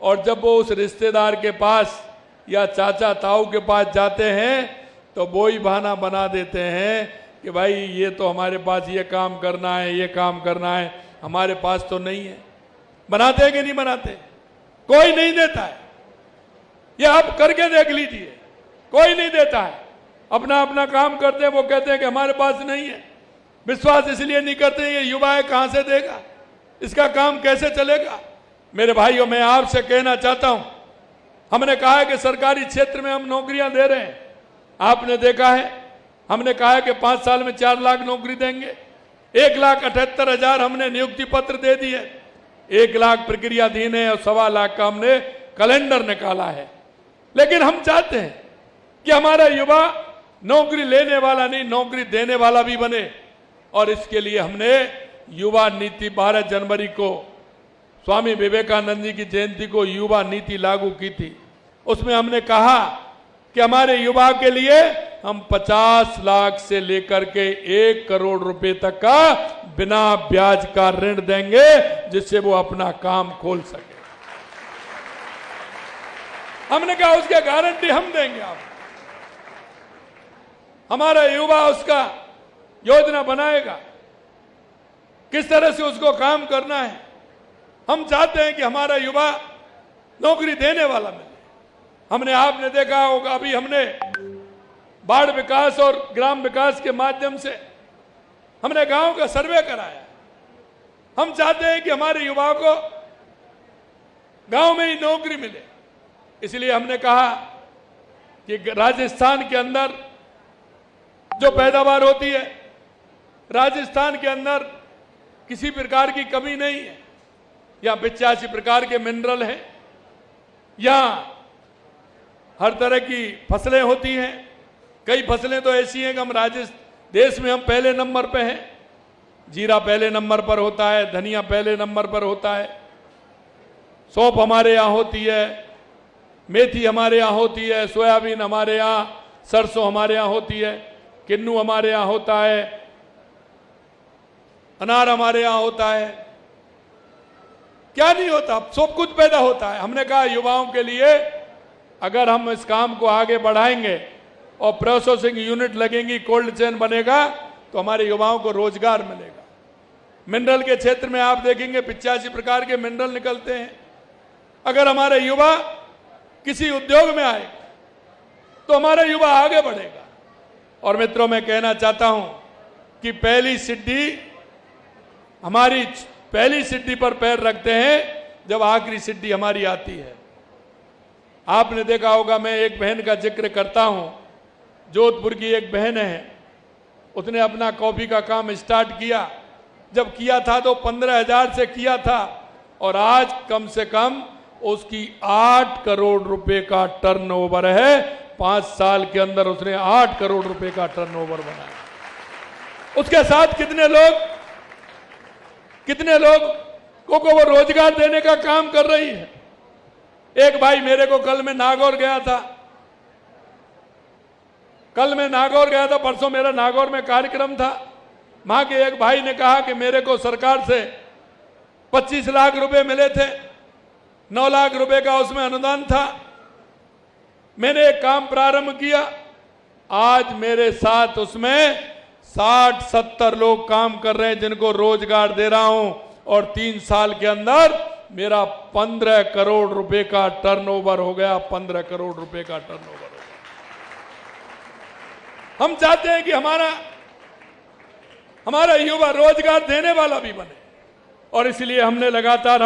और जब वो उस रिश्तेदार के पास या चाचा ताऊ के पास जाते हैं तो वो ही बहाना बना देते हैं कि भाई ये तो हमारे पास ये काम करना है, ये काम करना है, हमारे पास तो नहीं है। बनाते हैं कि नहीं बनाते? कोई नहीं देता है। ये आप करके देख लीजिए, कोई नहीं देता है। अपना अपना काम करते हैं, वो कहते हैं कि हमारे पास नहीं है। विश्वास इसलिए नहीं करते, ये युवा है, कहां से देगा, इसका काम कैसे चलेगा। मेरे भाइयों, मैं आपसे कहना चाहता हूं, हमने कहा है कि सरकारी क्षेत्र में हम नौकरियां दे रहे हैं। आपने देखा है, हमने कहा है कि 5 साल में 4 लाख नौकरी देंगे। 1,78,000 हमने नियुक्ति पत्र दे दिए, 1 लाख प्रक्रियाधीन है और 1.25 लाख का हमने कैलेंडर निकाला है। लेकिन हम चाहते हैं कि हमारा युवा नौकरी लेने वाला नहीं, नौकरी देने वाला भी बने। और इसके लिए हमने युवा नीति 12 जनवरी को स्वामी विवेकानंद जी की जयंती को युवा नीति लागू की थी। उसमें हमने कहा कि हमारे युवा के लिए हम 50 लाख से लेकर के 1 करोड़ रुपए तक का बिना ब्याज का ऋण देंगे, जिससे वो अपना काम खोल सके। हमने कहा उसकी गारंटी हम देंगे। आप हमारा युवा उसका योजना बनाएगा, किस तरह से उसको काम करना है। हम चाहते हैं कि हमारा युवा नौकरी देने वाला मिले। हमने, आपने देखा होगा, अभी हमने बाढ़ विकास और ग्राम विकास के माध्यम से हमने गांव का सर्वे कराया। हम चाहते हैं कि हमारे युवाओं को गांव में ही नौकरी मिले। इसलिए हमने कहा कि राजस्थान के अंदर जो पैदावार होती है, राजस्थान के अंदर किसी प्रकार की कमी नहीं है। यहाँ 85 प्रकार के मिनरल हैं, यहाँ हर तरह की फसलें होती हैं। कई फसलें तो ऐसी हैं कि हम देश में हम पहले नंबर पे हैं। जीरा पहले नंबर पर होता है, धनिया पहले नंबर पर होता है, सौंफ हमारे यहाँ होती है, मेथी हमारे यहाँ होती है, सोयाबीन हमारे यहाँ, सरसों हमारे यहाँ होती है, किन्नू हमारे यहाँ होता है, अनार हमारे यहाँ होता है। क्या नहीं होता, सब कुछ पैदा होता है। हमने कहा युवाओं के लिए अगर हम इस काम को आगे बढ़ाएंगे और प्रोसेसिंग यूनिट लगेंगी, कोल्ड चेन बनेगा, तो हमारे युवाओं को रोजगार मिलेगा। मिनरल के क्षेत्र में आप देखेंगे 85 प्रकार के मिनरल निकलते हैं। अगर हमारे युवा किसी उद्योग में आए तो हमारा युवा आगे बढ़ेगा। और मित्रों, मैं कहना चाहता हूं कि पहली सिद्धि पर पैर रखते हैं जब आखिरी सिद्धि हमारी आती है। आपने देखा होगा, मैं एक बहन का जिक्र करता हूं, जोधपुर की एक बहन है, उसने अपना कॉफी का काम स्टार्ट किया। जब किया था तो 15,000 से किया था, और आज कम से कम उसकी 8 करोड़ रुपए का टर्नओवर है। 5 साल के अंदर उसने 8 करोड़ रुपए का टर्नओवर बनाया। उसके साथ कितने लोग को वो रोजगार देने का काम कर रही है। एक भाई मेरे को कल मैं नागौर गया था, परसों मेरा नागौर में कार्यक्रम था। वहां के एक भाई ने कहा कि मेरे को सरकार से 25 लाख रुपए मिले थे, 9 लाख रुपए का उसमें अनुदान था। मैंने एक काम प्रारंभ किया, आज मेरे साथ उसमें 60-70 लोग काम कर रहे हैं जिनको रोजगार दे रहा हूं, और 3 साल के अंदर मेरा 15 करोड़ रुपए का टर्नओवर हो गया। 15 करोड़ रुपए का टर्नओवर हो गया। हम चाहते हैं कि हमारा युवा रोजगार देने वाला भी बने, और इसलिए हमने लगातार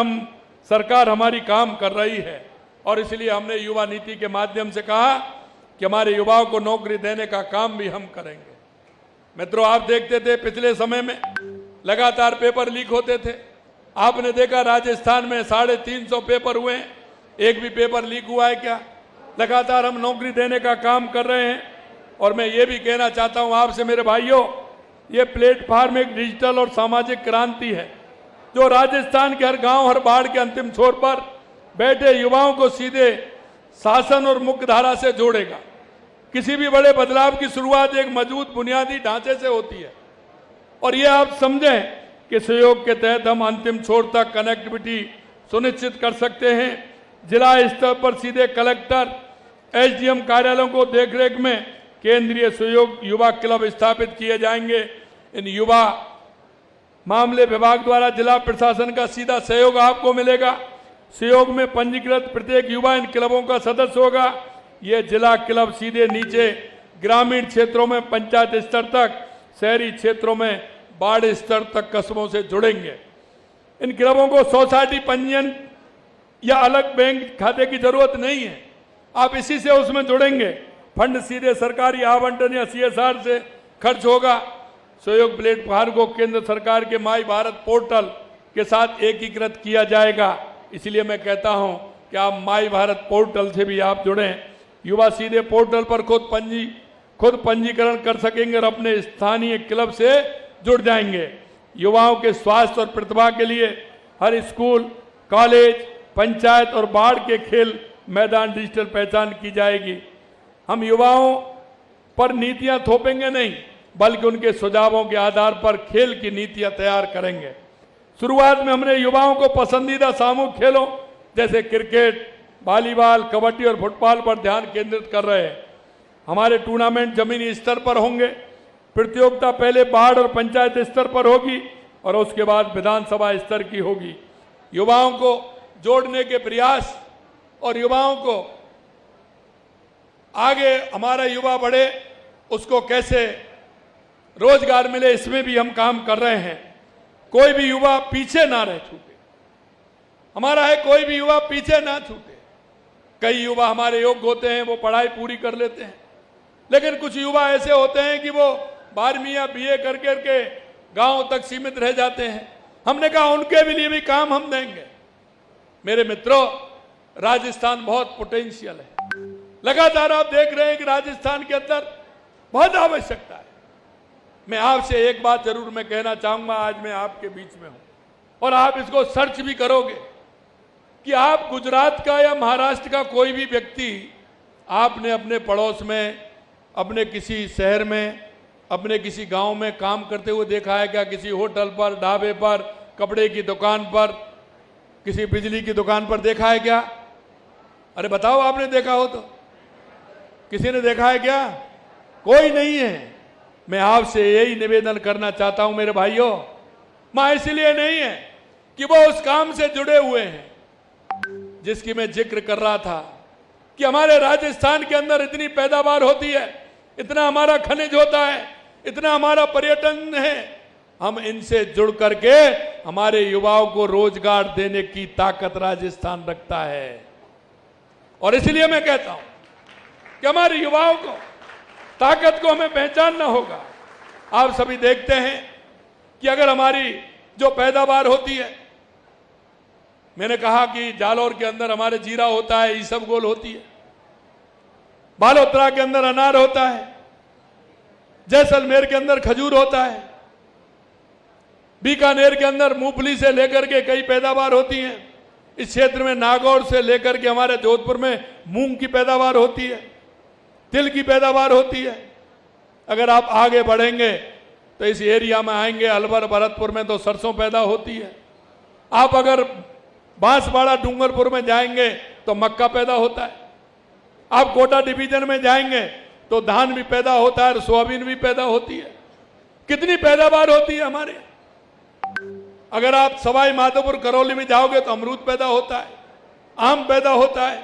सरकार हमारी काम कर रही है, और इसलिए हमने युवा नीति के माध्यम से कहा कि हमारे युवाओं को नौकरी देने का काम भी हम करेंगे। मित्रों, आप देखते थे पिछले समय में लगातार पेपर लीक होते थे। आपने देखा राजस्थान में 350 पेपर हुए, एक भी पेपर लीक हुआ है क्या? लगातार हम नौकरी देने का काम कर रहे हैं। और मैं ये भी कहना चाहता हूं आपसे मेरे भाइयों, ये प्लेटफार्म एक डिजिटल और सामाजिक क्रांति है जो राजस्थान के हर गांव, हर बाढ़ के अंतिम छोर पर बैठे युवाओं को सीधे शासन और मुख्य धारा से जोड़ेगा। किसी भी बड़े बदलाव की शुरुआत एक मजबूत बुनियादी ढांचे से होती है। और ये आप समझें के सहयोग के तहत हम अंतिम छोर तक कनेक्टिविटी सुनिश्चित कर सकते हैं। जिला स्तर पर सीधे कलेक्टर एसडीएम कार्यालयों को देखरेख में केंद्रीय सहयोग युवा क्लब स्थापित किए जाएंगे। इन युवा मामले विभाग द्वारा जिला प्रशासन का सीधा सहयोग आपको मिलेगा। सहयोग में पंजीकृत प्रत्येक युवा इन क्लबों का सदस्य होगा। ये जिला क्लब सीधे नीचे ग्रामीण क्षेत्रों में पंचायत स्तर तक, शहरी क्षेत्रों में वार्ड स्तर तक कस्बों से जुड़ेंगे। इन क्लबों को सोसाइटी पंजीयन या अलग बैंक खाते की जरूरत नहीं है, आप इसी से उसमें जुड़ेंगे। फंड सीधे सरकारी आवंटन या सीएसआर से खर्च होगा। सहयोग प्लेटफॉर्म को केंद्र सरकार के माई भारत पोर्टल के साथ एकीकृत किया जाएगा। इसलिए मैं कहता हूं कि आप माई भारत पोर्टल से भी आप जुड़ें। युवा सीधे पोर्टल पर खुद पंजीकरण कर सकेंगे और अपने स्थानीय क्लब से जुड़ जाएंगे। युवाओं के स्वास्थ्य और प्रतिभा के लिए हर स्कूल, कॉलेज, पंचायत और बाढ़ के खेल मैदान डिजिटल पहचान की जाएगी। हम युवाओं पर नीतियां थोपेंगे नहीं, बल्कि उनके सुझावों के आधार पर खेल की नीतियां तैयार करेंगे। शुरुआत में हमने युवाओं को पसंदीदा सामूहिक खेलों जैसे क्रिकेट, वॉलीबॉल, कबड्डी और फुटबॉल पर ध्यान केंद्रित कर रहे हैं। हमारे टूर्नामेंट जमीनी स्तर पर होंगे। प्रतियोगिता पहले वार्ड और पंचायत स्तर पर होगी और उसके बाद विधानसभा स्तर की होगी। युवाओं को जोड़ने के प्रयास और युवाओं को आगे हमारा युवा बढ़े, उसको कैसे रोजगार मिले, इसमें भी हम काम कर रहे हैं। कोई भी युवा पीछे ना रह छूटे, हमारा है कोई भी युवा पीछे ना छूटे। कई युवा हमारे योग्य होते हैं, वो पढ़ाई पूरी कर लेते हैं, लेकिन कुछ युवा ऐसे होते हैं कि वो 12वीं या बीए कर करके गांव तक सीमित रह जाते हैं। हमने कहा उनके भी लिए भी काम हम देंगे। मेरे मित्रों, राजस्थान बहुत पोटेंशियल है। लगातार आप देख रहे हैं कि राजस्थान के अंदर बहुत आवश्यकता है। मैं आपसे एक बात जरूर मैं कहना चाहूंगा, आज मैं आपके बीच में हूं और आप इसको सर्च भी करोगे कि आप गुजरात का या महाराष्ट्र का कोई भी व्यक्ति आपने अपने पड़ोस में, अपने किसी शहर में, अपने किसी गांव में काम करते हुए देखा है क्या? किसी होटल पर, ढाबे पर, कपड़े की दुकान पर, किसी बिजली की दुकान पर देखा है क्या? अरे बताओ, आपने देखा हो तो। किसी ने देखा है क्या? कोई नहीं है। मैं आपसे यही निवेदन करना चाहता हूं मेरे भाइयों, मां इसलिए नहीं है कि वो उस काम से जुड़े हुए हैं जिसकी मैं जिक्र कर रहा था कि हमारे राजस्थान के अंदर इतनी पैदावार होती है, इतना हमारा खनिज होता है, इतना हमारा पर्यटन है। हम इनसे जुड़ करके हमारे युवाओं को रोजगार देने की ताकत राजस्थान रखता है। और इसलिए मैं कहता हूं कि हमारे युवाओं को, ताकत को हमें पहचानना होगा। आप सभी देखते हैं कि अगर हमारी जो पैदावार होती है, मैंने कहा कि जालौर के अंदर हमारे जीरा होता है, ईसबगोल होती है, बालोतरा के अंदर अनार होता है, जैसलमेर के अंदर खजूर होता है, बीकानेर के अंदर मूंगफली से लेकर के कई पैदावार होती हैं। इस क्षेत्र में नागौर से लेकर के हमारे जोधपुर में मूंग की पैदावार होती है, तिल की पैदावार होती है। अगर आप आगे बढ़ेंगे तो इस एरिया में आएंगे, अलवर भरतपुर में तो सरसों पैदा होती है। आप अगर बांसवाड़ा डूंगरपुर में जाएंगे तो मक्का पैदा होता है। आप कोटा डिवीजन में जाएंगे तो धान भी पैदा होता है और सोयाबीन भी पैदा होती है। कितनी पैदावार होती है हमारे। अगर आप सवाई माधोपुर करौली में जाओगे तो अमरूद पैदा होता है, आम पैदा होता है।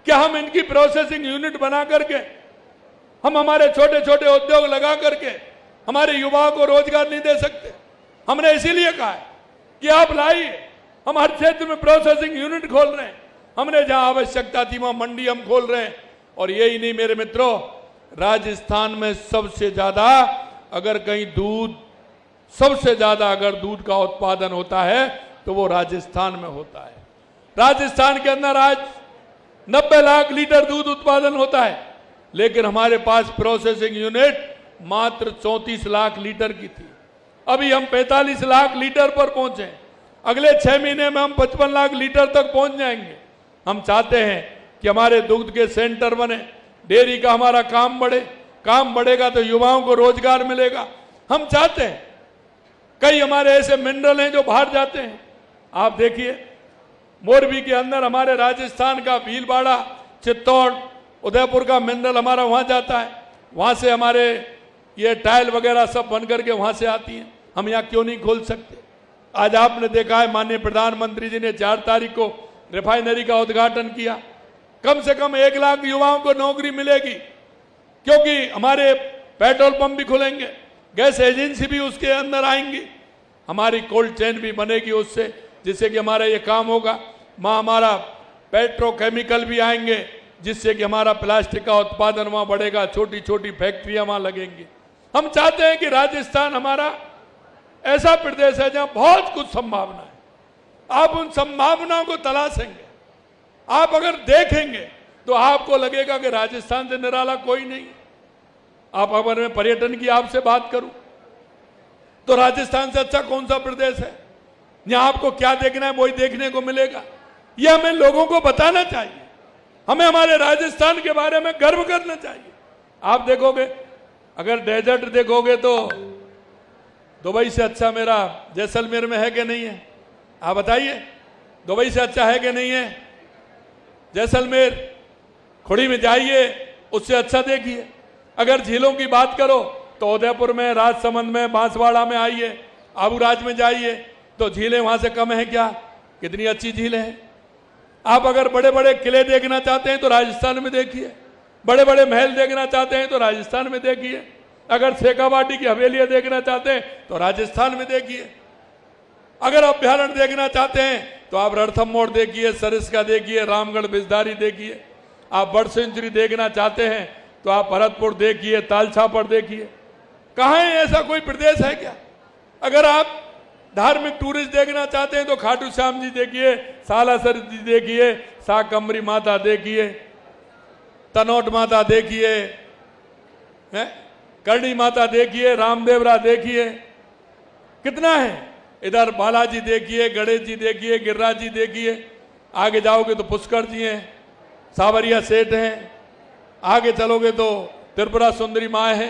क्या हम इनकी प्रोसेसिंग यूनिट बना करके, हम हमारे छोटे छोटे उद्योग लगा करके हमारे युवाओं को रोजगार नहीं दे सकते? हमने इसीलिए कहा है कि आप लाइए, हम हर क्षेत्र में प्रोसेसिंग यूनिट खोल रहे हैं। हमने जहां आवश्यकता थी वहां मंडी हम खोल रहे हैं। और यही नहीं मेरे मित्रों, राजस्थान में सबसे ज्यादा अगर कहीं दूध, सबसे ज्यादा अगर दूध का उत्पादन होता है तो वो राजस्थान में होता है। राजस्थान के अंदर आज 90 लाख लीटर दूध उत्पादन होता है, लेकिन हमारे पास प्रोसेसिंग यूनिट मात्र 34 लाख लीटर की थी। अभी हम 45 लाख लीटर पर पहुंचे। अगले 6 महीने में हम 55 लाख लीटर तक पहुंच जाएंगे। हम चाहते हैं कि हमारे दुग्ध के सेंटर बने, डेयरी का हमारा काम बढ़े। काम बढ़ेगा तो युवाओं को रोजगार मिलेगा। हम चाहते हैं कई हमारे ऐसे मिनरल हैं जो बाहर जाते हैं। आप देखिए मोरबी के अंदर हमारे राजस्थान का भीलवाड़ा, चित्तौड़, उदयपुर का मिनरल हमारा वहां जाता है, वहां से हमारे ये टाइल वगैरह सब बन करके वहां से आती हैं। हम यहाँ क्यों नहीं खोल सकते? आज आपने देखा है माननीय प्रधानमंत्री जी ने 4 तारीख को रिफाइनरी का उद्घाटन किया। कम से कम 1 लाख युवाओं को नौकरी मिलेगी, क्योंकि हमारे पेट्रोल पंप भी खुलेंगे, गैस एजेंसी भी उसके अंदर आएंगी, हमारी कोल्ड चेन भी बनेगी उससे, जिससे कि हमारा ये काम होगा। वहाँ हमारा पेट्रोकेमिकल भी आएंगे, जिससे कि हमारा प्लास्टिक का उत्पादन वहाँ बढ़ेगा, छोटी छोटी फैक्ट्रियाँ वहाँ लगेंगी। हम चाहते हैं कि राजस्थान हमारा ऐसा प्रदेश है जहाँ बहुत कुछ संभावना है। आप उन संभावनाओं को तलाशेंगे, आप अगर देखेंगे तो आपको लगेगा कि राजस्थान से निराला कोई नहीं। आप अगर मैं पर्यटन की आपसे बात करूं तो राजस्थान से अच्छा कौन सा प्रदेश है? यहाँ आपको क्या देखना है वही देखने को मिलेगा। ये हमें लोगों को बताना चाहिए, हमें हमारे राजस्थान के बारे में गर्व करना चाहिए। आप देखोगे, अगर डेजर्ट देखोगे तो दुबई से अच्छा मेरा जैसलमेर में है कि नहीं है? आप बताइए, दुबई से अच्छा है कि नहीं है? जैसलमेर खुड़ी में जाइए, उससे अच्छा देखिए। अगर झीलों की बात करो तो उदयपुर में, राजसमंद में, बांसवाड़ा में आइए, आबूराज में जाइए तो झीलें वहां से कम है क्या? कितनी अच्छी झीलें हैं। आप अगर बड़े बड़े किले देखना चाहते हैं तो राजस्थान में देखिए, बड़े बड़े महल देखना चाहते हैं तो राजस्थान में देखिए, अगर शेखावाटी की हवेलियां देखना चाहते हैं तो राजस्थान में देखिए, अगर अभ्यारण्य देखना चाहते हैं तो आप रणथंभौर देखिए, सरिस्का देखिए, रामगढ़ बिजदारी देखिए। आप बर्ड सेंचुरी देखना चाहते हैं तो आप भरतपुर देखिए, तालछापर देखिए। कहाँ है ऐसा कोई प्रदेश है क्या? अगर आप धार्मिक टूरिस्ट देखना चाहते हैं तो खाटू श्याम जी देखिए, सालासर जी देखिए, शाकंभरी माता देखिए, तनोट माता देखिए, करणी माता देखिए, रामदेवरा देखिए, कितना है। इधर बालाजी देखिए, गणेश जी देखिए, गिरिराज जी देखिए। आगे जाओगे तो पुष्कर जी हैं, सावरिया सेठ हैं, आगे चलोगे तो त्रिपुरा सुंदरी माँ है।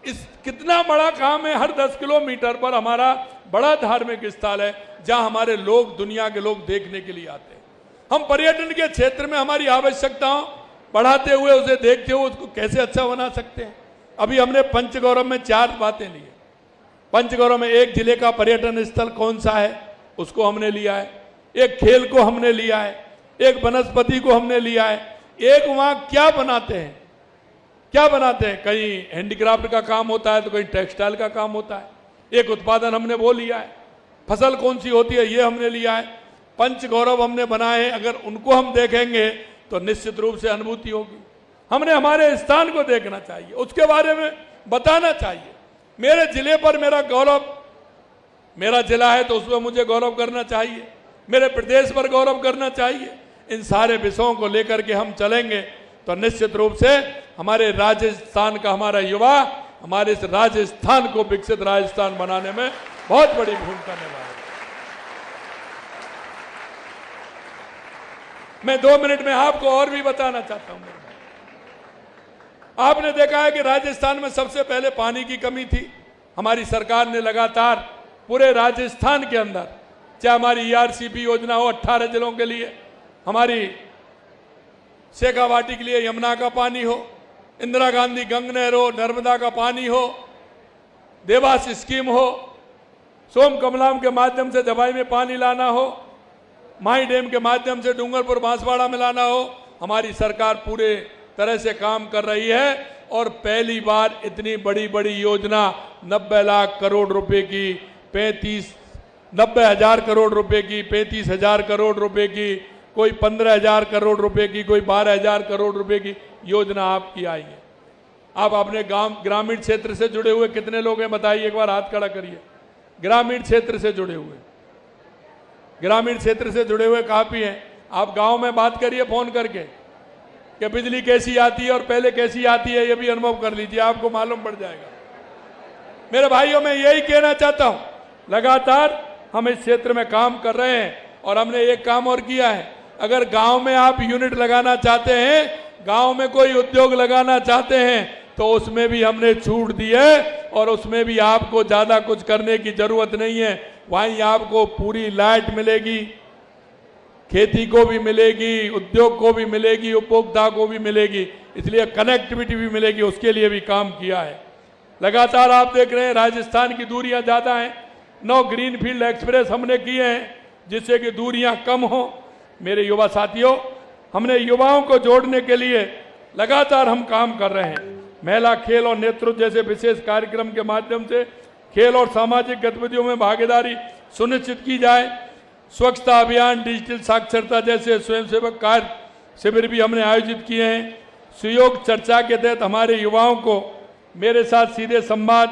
इस कितना बड़ा काम है। हर 10 किलोमीटर पर हमारा बड़ा धार्मिक स्थल है जहां हमारे लोग, दुनिया के लोग देखने के लिए आते हैं। हम पर्यटन के क्षेत्र में हमारी आवश्यकताओं बढ़ाते हुए, उसे देखते हुए उसको कैसे अच्छा बना सकते हैं। अभी हमने पंचगौरव में 4 बातें ली है। पंचगौरव में एक जिले का पर्यटन स्थल कौन सा है उसको हमने लिया है, एक खेल को हमने लिया है, एक वनस्पति को हमने लिया है, एक वहां क्या बनाते हैं, क्या बनाते हैं। कहीं हैंडीक्राफ्ट का काम होता है तो कहीं टेक्सटाइल का काम होता है। एक उत्पादन हमने वो लिया है, फसल कौन सी होती है ये हमने लिया है। पंचगौरव हमने बनाए हैं, अगर उनको हम देखेंगे तो निश्चित रूप से अनुभूति होगी। हमने हमारे स्थान को देखना चाहिए, उसके बारे में बताना चाहिए। मेरे जिले पर मेरा गौरव, मेरा जिला है तो उसमें मुझे गौरव करना चाहिए, मेरे प्रदेश पर गौरव करना चाहिए। इन सारे विषयों को लेकर के हम चलेंगे तो निश्चित रूप से हमारे राजस्थान का हमारा युवा हमारे इस राजस्थान को विकसित राजस्थान बनाने में बहुत बड़ी भूमिका निभाएगा। मैं 2 मिनट में आपको और भी बताना चाहता हूं। आपने देखा है कि राजस्थान में सबसे पहले पानी की कमी थी। हमारी सरकार ने लगातार पूरे राजस्थान के अंदर, चाहे हमारी ERCP योजना हो 18 जिलों के लिए, हमारी शेखावाटी के लिए यमुना का पानी हो, इंदिरा गांधी गंग नहर हो, नर्मदा का पानी हो, देवास स्कीम हो, सोम कमलाम के माध्यम से दवाई में पानी लाना हो, माही डैम के माध्यम से डूंगरपुर बांसवाड़ा में लाना हो, हमारी सरकार पूरे तरह से काम कर रही है। और पहली बार इतनी बड़ी बड़ी योजना 90 लाख करोड़ रुपए की, 90,000 करोड़ रुपए की, 35,000 करोड़ रुपए की, कोई 15,000 करोड़ रुपए की, कोई 12,000 करोड़ रुपए की योजना आपकी आई है। आप अपने गांव, ग्रामीण क्षेत्र से जुड़े हुए कितने लोग हैं बताइए, एक बार हाथ खड़ा करिए। ग्रामीण क्षेत्र से जुड़े हुए, ग्रामीण क्षेत्र से जुड़े हुए काफी हैं। आप गांव में बात करिए फोन करके कि बिजली कैसी आती है और पहले कैसी आती है, ये भी अनुभव कर लीजिए, आपको मालूम पड़ जाएगा। मेरे भाइयों, मैं यही कहना चाहता हूं, लगातार हम इस क्षेत्र में काम कर रहे हैं और हमने एक काम और किया है। अगर गांव में आप यूनिट लगाना चाहते हैं, गांव में कोई उद्योग लगाना चाहते हैं तो उसमें भी हमने छूट दी है और उसमें भी आपको ज्यादा कुछ करने की जरूरत नहीं है। वहीं आपको पूरी लाइट मिलेगी, खेती को भी मिलेगी, उद्योग को भी मिलेगी, उपभोक्ता को भी मिलेगी, इसलिए कनेक्टिविटी भी मिलेगी, उसके लिए भी काम किया है। लगातार आप देख रहे हैं राजस्थान की दूरियां ज्यादा हैं, 9 ग्रीनफील्ड एक्सप्रेस हमने किए हैं जिससे कि दूरियां कम हो। मेरे युवा साथियों, हमने युवाओं को जोड़ने के लिए लगातार हम काम कर रहे हैं। महिला खेल और नेतृत्व जैसे विशेष कार्यक्रम के माध्यम से खेल और सामाजिक गतिविधियों में भागीदारी सुनिश्चित की जाए। स्वच्छता अभियान, डिजिटल साक्षरता जैसे स्वयंसेवक कार्य शिविर भी हमने आयोजित किए हैं। सुयोग चर्चा के तहत हमारे युवाओं को मेरे साथ सीधे संवाद,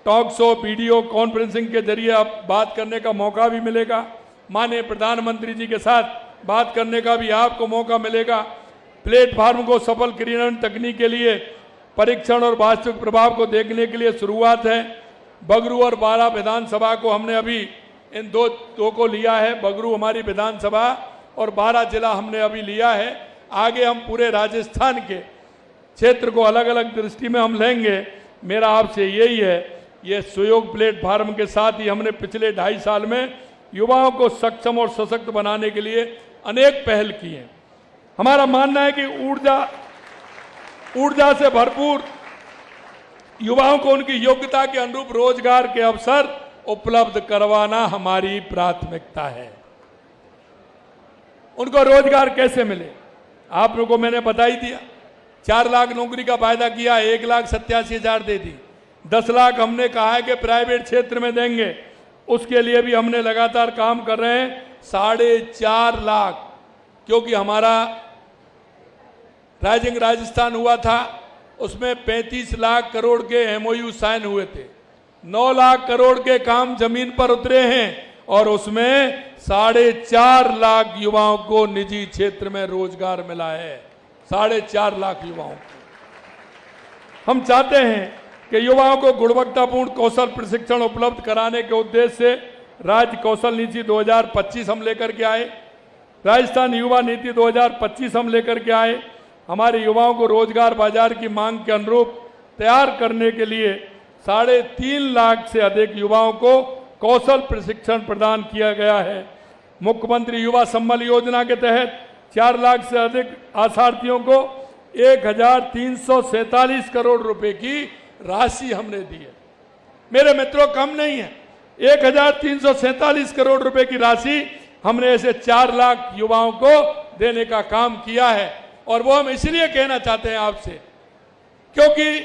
टॉक शो, वीडियो कॉन्फ्रेंसिंग के जरिए अब बात करने का मौका भी मिलेगा। माननीय प्रधानमंत्री जी के साथ बात करने का भी आपको मौका मिलेगा। प्लेटफॉर्म को सफल क्रियान्वयन तकनीक के लिए परीक्षण और वास्तविक प्रभाव को देखने के लिए शुरुआत है। बगरू और बारा विधानसभा को हमने अभी इन दो को लिया है। बगरू हमारी विधानसभा और बारा जिला हमने अभी लिया है। आगे हम पूरे राजस्थान के क्षेत्र को अलग अलग दृष्टि में हम लेंगे। मेरा आपसे यही है, ये सुयोग प्लेटफॉर्म के साथ ही हमने पिछले 2.5 साल में युवाओं को सक्षम और सशक्त बनाने के लिए अनेक पहल की हैं। हमारा मानना है कि ऊर्जा से भरपूर युवाओं को उनकी योग्यता के अनुरूप रोजगार के अवसर उपलब्ध करवाना हमारी प्राथमिकता है। उनको रोजगार कैसे मिले, आप लोगों को मैंने बता ही दिया। 4 लाख नौकरी का वायदा किया, 1,87,000 दे दी। 10 लाख हमने कहा है कि प्राइवेट क्षेत्र में देंगे, उसके लिए भी हमने लगातार काम कर रहे हैं। 4.5 लाख, क्योंकि हमारा राइजिंग राजस्थान हुआ था, उसमें 35 लाख करोड़ के एमओयू साइन हुए थे। 9 लाख करोड़ के काम जमीन पर उतरे हैं और उसमें 4.5 लाख युवाओं को निजी क्षेत्र में रोजगार मिला है। 4.5 लाख युवाओं को। हम चाहते हैं कि युवाओं को गुणवत्तापूर्ण कौशल प्रशिक्षण उपलब्ध कराने के उद्देश्य से राज्य कौशल नीति 2025 हम लेकर के आए। राजस्थान युवा नीति 2025 हम लेकर के आए। हमारे युवाओं को रोजगार बाजार की मांग के अनुरूप तैयार करने के लिए 3.5 लाख से अधिक युवाओं को कौशल प्रशिक्षण प्रदान किया गया है। मुख्यमंत्री युवा संबल योजना के तहत 4 लाख से अधिक आशार्थियों को 1,347 करोड़ रुपए की राशि हमने दी है। मेरे मित्रों, कम नहीं है। 1,347 करोड़ रुपए की राशि हमने ऐसे 4 लाख युवाओं को देने का काम किया है। और वो हम इसलिए कहना चाहते हैं आपसे, क्योंकि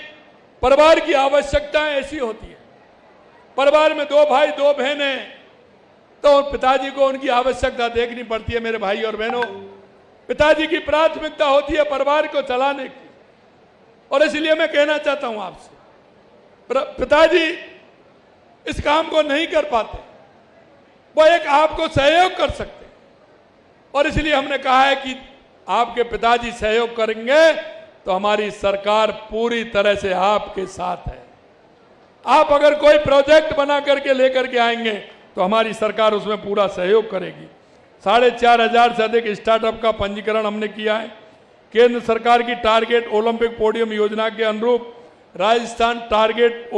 परिवार की आवश्यकताएं ऐसी होती है। परिवार में 2 भाई 2 बहनें, तो पिताजी को उनकी आवश्यकता देखनी पड़ती है। मेरे भाई और बहनों, पिताजी की प्राथमिकता होती है परिवार को चलाने की। और इसलिए मैं कहना चाहता हूं आपसे, पिताजी इस काम को नहीं कर पाते, वो एक आपको सहयोग कर सकते। और इसलिए हमने कहा है कि आपके पिताजी सहयोग करेंगे तो हमारी सरकार पूरी तरह से आपके साथ है। आप अगर कोई प्रोजेक्ट बना करके लेकर के आएंगे तो हमारी सरकार उसमें पूरा सहयोग करेगी। 4,500 से अधिक स्टार्टअप का पंजीकरण हमने किया है। केंद्र सरकार की टारगेट ओलंपिक पोडियम योजना के अनुरूप राजस्थान टारगेट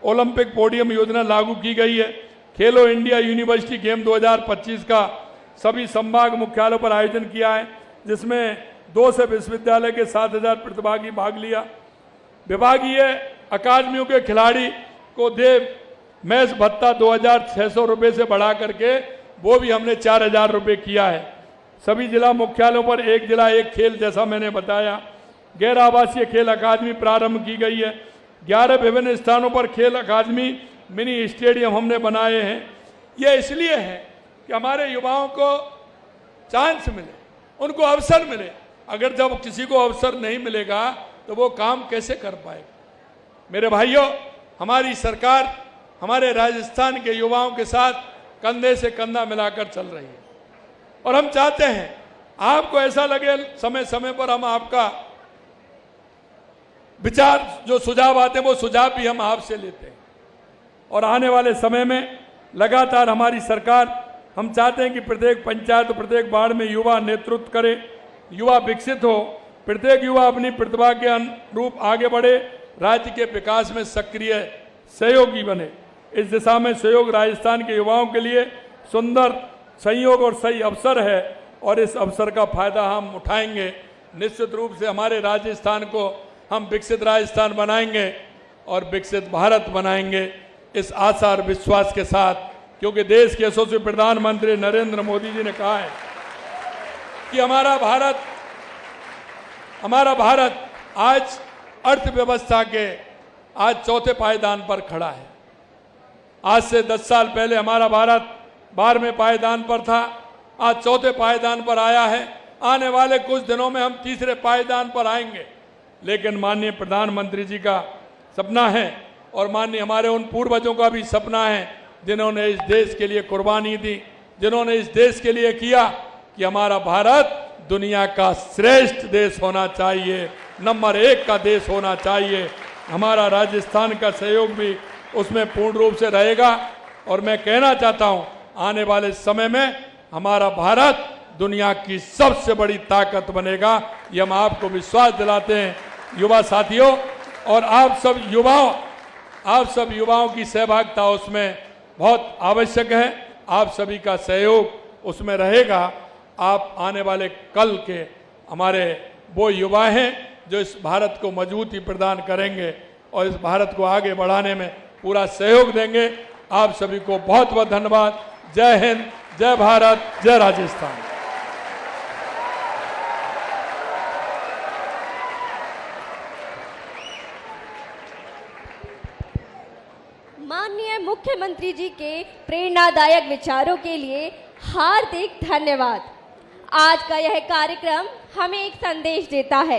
ओलंपिक पोडियम योजना लागू की गई है। खेलो इंडिया यूनिवर्सिटी गेम 2025 का सभी संभाग मुख्यालयों पर आयोजन किया है, जिसमें 2 से विश्वविद्यालय के 7,000 प्रतिभागी भाग लिया। विभागीय अकादमियों के खिलाड़ी को देव मैच भत्ता 2,600 रुपये से बढ़ा करके वो भी हमने 4,000 रुपये किया है। सभी जिला मुख्यालयों पर एक जिला एक खेल, जैसा मैंने बताया। गैर आवासीय खेल अकादमी प्रारंभ की गई है। 11 विभिन्न स्थानों पर खेल अकादमी मिनी स्टेडियम हमने बनाए हैं। यह इसलिए है कि हमारे युवाओं को चांस मिले, उनको अवसर मिले। अगर जब किसी को अवसर नहीं मिलेगा तो वो काम कैसे कर पाएगा। मेरे भाइयों, हमारी सरकार हमारे राजस्थान के युवाओं के साथ कंधे से कंधा मिलाकर चल रही है। और हम चाहते हैं आपको ऐसा लगे, समय समय पर हम आपका विचार, जो सुझाव आते हैं वो सुझाव भी हम आपसे लेते हैं। और आने वाले समय में लगातार हमारी सरकार, हम चाहते हैं कि प्रत्येक पंचायत, प्रत्येक वार्ड में युवा नेतृत्व करे, युवा विकसित हो प्रत्येक युवा अपनी प्रतिभा के अनुरूप आगे बढ़े, राज्य के विकास में सक्रिय सहयोगी बने। इस दिशा में सहयोग राजस्थान के युवाओं के लिए सुंदर संयोग और सही अवसर है और इस अवसर का फायदा हम उठाएंगे। निश्चित रूप से हमारे राजस्थान को हम विकसित राजस्थान बनाएंगे और विकसित भारत बनाएंगे, इस आशा और विश्वास के साथ, क्योंकि देश के यशस्वी प्रधानमंत्री नरेंद्र मोदी जी ने कहा है कि हमारा भारत आज अर्थव्यवस्था के आज चौथे पायदान पर खड़ा है। आज से 10 साल पहले हमारा भारत 12वें पायदान पर था, आज चौथे पायदान पर आया है। आने वाले कुछ दिनों में हम तीसरे पायदान पर आएंगे। लेकिन माननीय प्रधानमंत्री जी का सपना है और माननीय हमारे उन पूर्वजों का भी सपना है जिन्होंने इस देश के लिए कुर्बानी दी, जिन्होंने इस देश के लिए किया कि हमारा भारत दुनिया का श्रेष्ठ देश होना चाहिए, नंबर 1 का देश होना चाहिए। हमारा राजस्थान का सहयोग भी उसमें पूर्ण रूप से रहेगा और मैं कहना चाहता हूं, आने वाले समय में हमारा भारत दुनिया की सबसे बड़ी ताकत बनेगा। ये हम आपको विश्वास दिलाते हैं युवा साथियों, और आप सब युवाओं की सहभागिता उसमें बहुत आवश्यक है। आप सभी का सहयोग उसमें रहेगा। आप आने वाले कल के हमारे वो युवा हैं जो इस भारत को मजबूती प्रदान करेंगे और इस भारत को आगे बढ़ाने में पूरा सहयोग देंगे। आप सभी को बहुत बहुत धन्यवाद। जय हिंद, जय भारत, जय राजस्थान। माननीय मुख्यमंत्री जी के प्रेरणादायक विचारों के लिए हार्दिक धन्यवाद। आज का यह कार्यक्रम हमें एक संदेश देता है,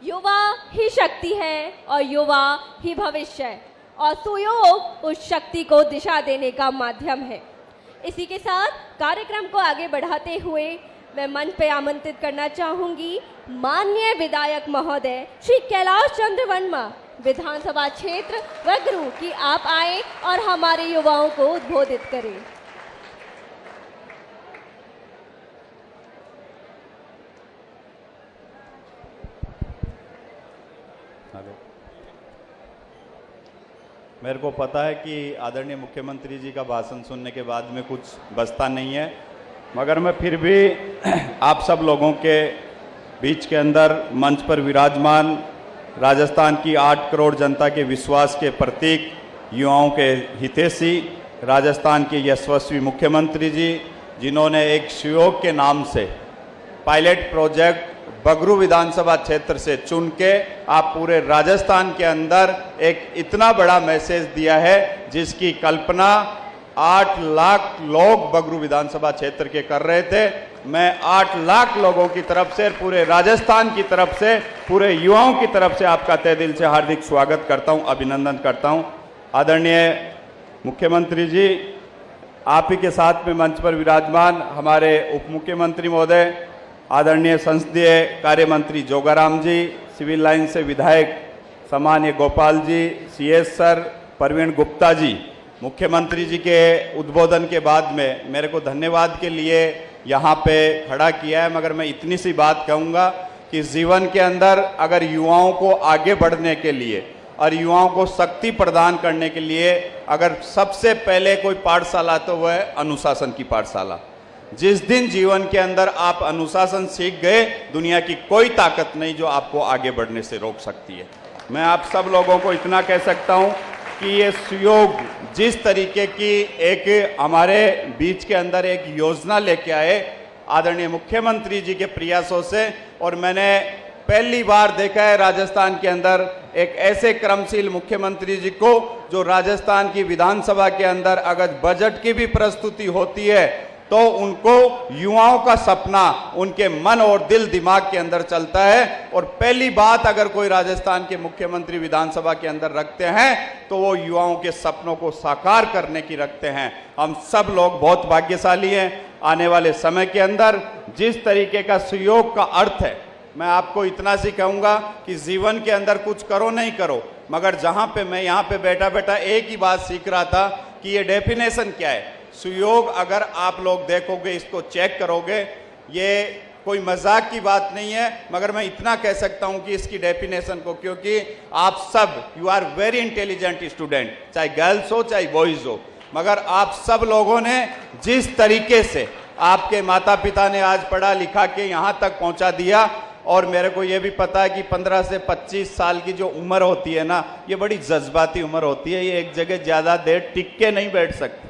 युवा ही शक्ति है और युवा ही भविष्य है और सुयोग उस शक्ति को दिशा देने का माध्यम है। इसी के साथ कार्यक्रम को आगे बढ़ाते हुए मैं मंच पे आमंत्रित करना चाहूंगी माननीय विधायक महोदय श्री कैलाश चंद्र वर्मा, विधानसभा क्षेत्र बगरू, कि आप आए और हमारे युवाओं को उद्बोधित करें। हेलो, मेरे को पता है कि आदरणीय मुख्यमंत्री जी का भाषण सुनने के बाद में कुछ बचता नहीं है, मगर मैं फिर भी आप सब लोगों के बीच के अंदर मंच पर विराजमान राजस्थान की 8 करोड़ जनता के विश्वास के प्रतीक, युवाओं के हितैषी, राजस्थान के यशस्वी मुख्यमंत्री जी, जिन्होंने एक सहयोग के नाम से पायलट प्रोजेक्ट बगरू विधानसभा क्षेत्र से चुन के आप पूरे राजस्थान के अंदर एक इतना बड़ा मैसेज दिया है जिसकी कल्पना 8 लाख लोग बगरू विधानसभा क्षेत्र के कर रहे थे। मैं 8 लाख लोगों की तरफ से, पूरे राजस्थान की तरफ से, पूरे युवाओं की तरफ से आपका तहे दिल से हार्दिक स्वागत करता हूं, अभिनंदन करता हूं। आदरणीय मुख्यमंत्री जी, आप ही के साथ में मंच पर विराजमान हमारे उप मुख्यमंत्री महोदय, आदरणीय संसदीय कार्य मंत्री जोगाराम जी, सिविल लाइन से विधायक सामान्य गोपाल जी, CS सर, प्रवीण गुप्ता जी, मुख्यमंत्री जी के उद्बोधन के बाद में मेरे को धन्यवाद के लिए यहाँ पे खड़ा किया है। मगर मैं इतनी सी बात कहूँगा कि जीवन के अंदर अगर युवाओं को आगे बढ़ने के लिए और युवाओं को शक्ति प्रदान करने के लिए अगर सबसे पहले कोई पाठशाला तो वह है अनुशासन की पाठशाला। जिस दिन जीवन के अंदर आप अनुशासन सीख गए, दुनिया की कोई ताकत नहीं जो आपको आगे बढ़ने से रोक सकती है। मैं आप सब लोगों को इतना कह सकता हूँ कि ये सहयोग जिस तरीके की एक हमारे बीच के अंदर एक योजना लेके आए आदरणीय मुख्यमंत्री जी के प्रयासों से, और मैंने पहली बार देखा है राजस्थान के अंदर एक ऐसे क्रमशील मुख्यमंत्री जी को जो राजस्थान की विधानसभा के अंदर अगर बजट की भी प्रस्तुति होती है तो उनको युवाओं का सपना उनके मन और दिल दिमाग के अंदर चलता है। और पहली बात अगर कोई राजस्थान के मुख्यमंत्री विधानसभा के अंदर रखते हैं तो वो युवाओं के सपनों को साकार करने की रखते हैं। हम सब लोग बहुत भाग्यशाली हैं। आने वाले समय के अंदर जिस तरीके का सहयोग का अर्थ है, मैं आपको इतना सी कहूँगा कि जीवन के अंदर कुछ करो नहीं करो, मगर जहाँ पे मैं यहाँ पे बैठा बैठा एक ही बात सीख रहा था कि ये डेफिनेशन क्या है। सहयोग अगर आप लोग देखोगे, इसको चेक करोगे, ये कोई मजाक की बात नहीं है, मगर मैं इतना कह सकता हूं कि इसकी डेफिनेशन को, क्योंकि आप सब you are very intelligent student, चाहे गर्ल्स हो चाहे बॉयज हो, मगर आप सब लोगों ने जिस तरीके से आपके माता पिता ने आज पढ़ा लिखा के यहाँ तक पहुँचा दिया, और मेरे को ये भी पता है कि 15 से 25 साल की जो उम्र होती है ना, ये बड़ी जज्बाती उम्र होती है, ये एक जगह ज़्यादा देर टिक के नहीं बैठ सकती,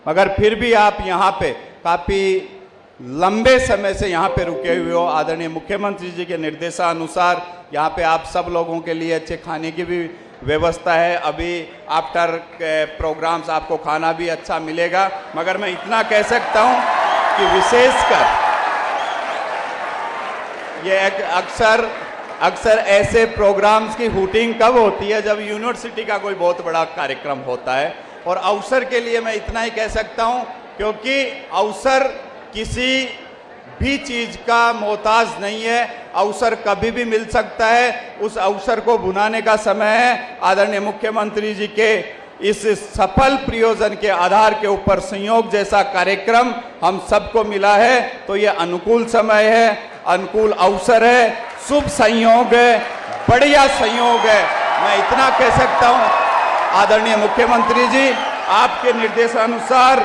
मगर फिर भी आप यहाँ पे काफ़ी लंबे समय से यहाँ पे रुके हुए हो। आदरणीय मुख्यमंत्री जी के निर्देशानुसार यहाँ पे आप सब लोगों के लिए अच्छे खाने की भी व्यवस्था है, अभी आफ्टर प्रोग्राम्स आपको खाना भी अच्छा मिलेगा, मगर मैं इतना कह सकता हूँ कि विशेषकर ये अक्सर ऐसे प्रोग्राम्स की हुटिंग कब होती है, जब यूनिवर्सिटी का कोई बहुत बड़ा कार्यक्रम होता है, और अवसर के लिए मैं इतना ही कह सकता हूँ, क्योंकि अवसर किसी भी चीज का मोहताज नहीं है, अवसर कभी भी मिल सकता है, उस अवसर को भुनाने का समय है। आदरणीय मुख्यमंत्री जी के इस सफल प्रयोजन के आधार के ऊपर संयोग जैसा कार्यक्रम हम सबको मिला है, तो ये अनुकूल समय है, अनुकूल अवसर है, शुभ संयोग है, बढ़िया संयोग है। मैं इतना कह सकता हूँ आदरणीय मुख्यमंत्री जी, आपके निर्देशानुसार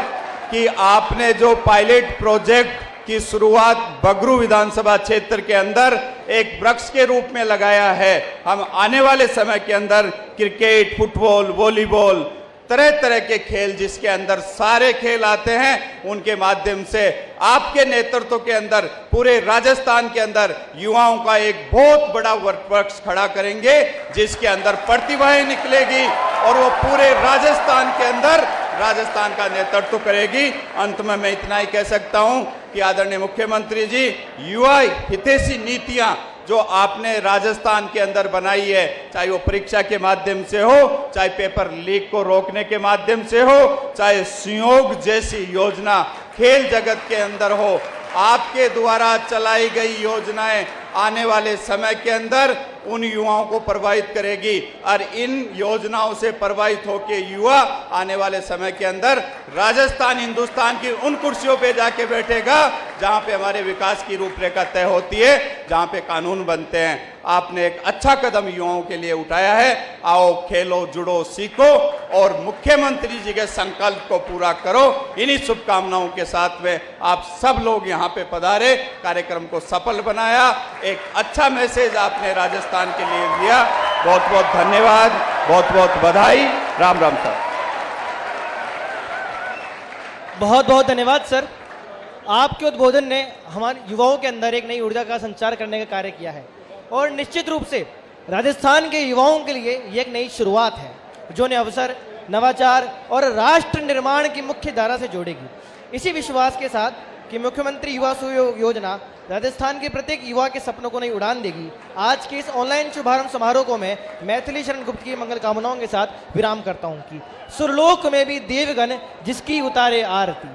कि आपने जो पायलट प्रोजेक्ट की शुरुआत बगरू विधानसभा क्षेत्र के अंदर एक वृक्ष के रूप में लगाया है, हम आने वाले समय के अंदर क्रिकेट, फुटबॉल, वॉलीबॉल, तरह तरह के खेल जिसके अंदर सारे खेल आते हैं, उनके माध्यम से आपके नेतृत्व के अंदर पूरे राजस्थान के अंदर युवाओं का एक बहुत बड़ा वृक्ष खड़ा करेंगे, जिसके अंदर प्रतिभाएं निकलेगी और वो पूरे राजस्थान के अंदर राजस्थान का नेतृत्व करेगी। अंत में मैं इतना ही कह सकता हूं कि आदरणीय मुख्यमंत्री जी, युवा हितैषी नीतियां जो आपने राजस्थान के अंदर बनाई है, चाहे वो परीक्षा के माध्यम से हो, चाहे पेपर लीक को रोकने के माध्यम से हो, चाहे संयोग जैसी योजना खेल जगत के अंदर हो, आपके द्वारा चलाई गई योजनाएं आने वाले समय के अंदर उन युवाओं को प्रभावित करेगी, और इन योजनाओं से प्रभावित होकर युवा आने वाले समय के अंदर राजस्थान हिंदुस्तान की उन कुर्सियों पे जाके बैठेगा जहां पे हमारे विकास की रूपरेखा तय होती है, जहां पे कानून बनते हैं। आपने एक अच्छा कदम युवाओं के लिए उठाया है, आओ खेलो, जुड़ो, सीखो और मुख्यमंत्री जी के संकल्प को पूरा करो। इन्हीं शुभकामनाओं के साथ में आप सब लोग यहाँ पे पधारे, कार्यक्रम को सफल बनाया, एक अच्छा मैसेज आपने राजस्थान के लिए दिया। बहुत बहुत धन्यवाद, बहुत बहुत बधाई। राम राम सर। बहुत बहुत धन्यवाद सर। आपके उद्बोधन ने हमारे युवाओं के अंदर एक नई ऊर्जा का संचार करने का कार्य किया है, और निश्चित रूप से राजस्थान के युवाओं के लिए ये एक नई शुरुआत है जो उन्हें अवसर, नवाचार और राष्ट्र निर्माण की मुख्य धारा से जोड़ेगी। इसी विश्वास के साथ कि मुख्यमंत्री युवा सहयोग योजना राजस्थान के प्रत्येक युवा के सपनों को नई उड़ान देगी, आज के इस ऑनलाइन शुभारंभ समारोह को मैं मैथिली शरण गुप्त की मंगल कामनाओं के साथ विराम करता हूं कि सुरलोक में भी देवगण जिसकी उतारे आरती,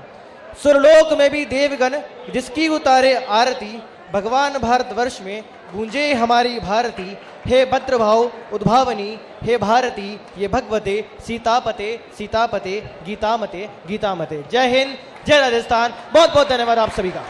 सुरलोक में भी देवगण जिसकी उतारे आरती, भगवान भारतवर्ष में गूंजे हमारी भारती, हे भद्रभाव उद्भावनी, हे भारती ये भगवते सीतापते सीतापते गीतामते गीतामते। जय हिंद, जय राजस्थान। बहुत बहुत धन्यवाद आप सभी का।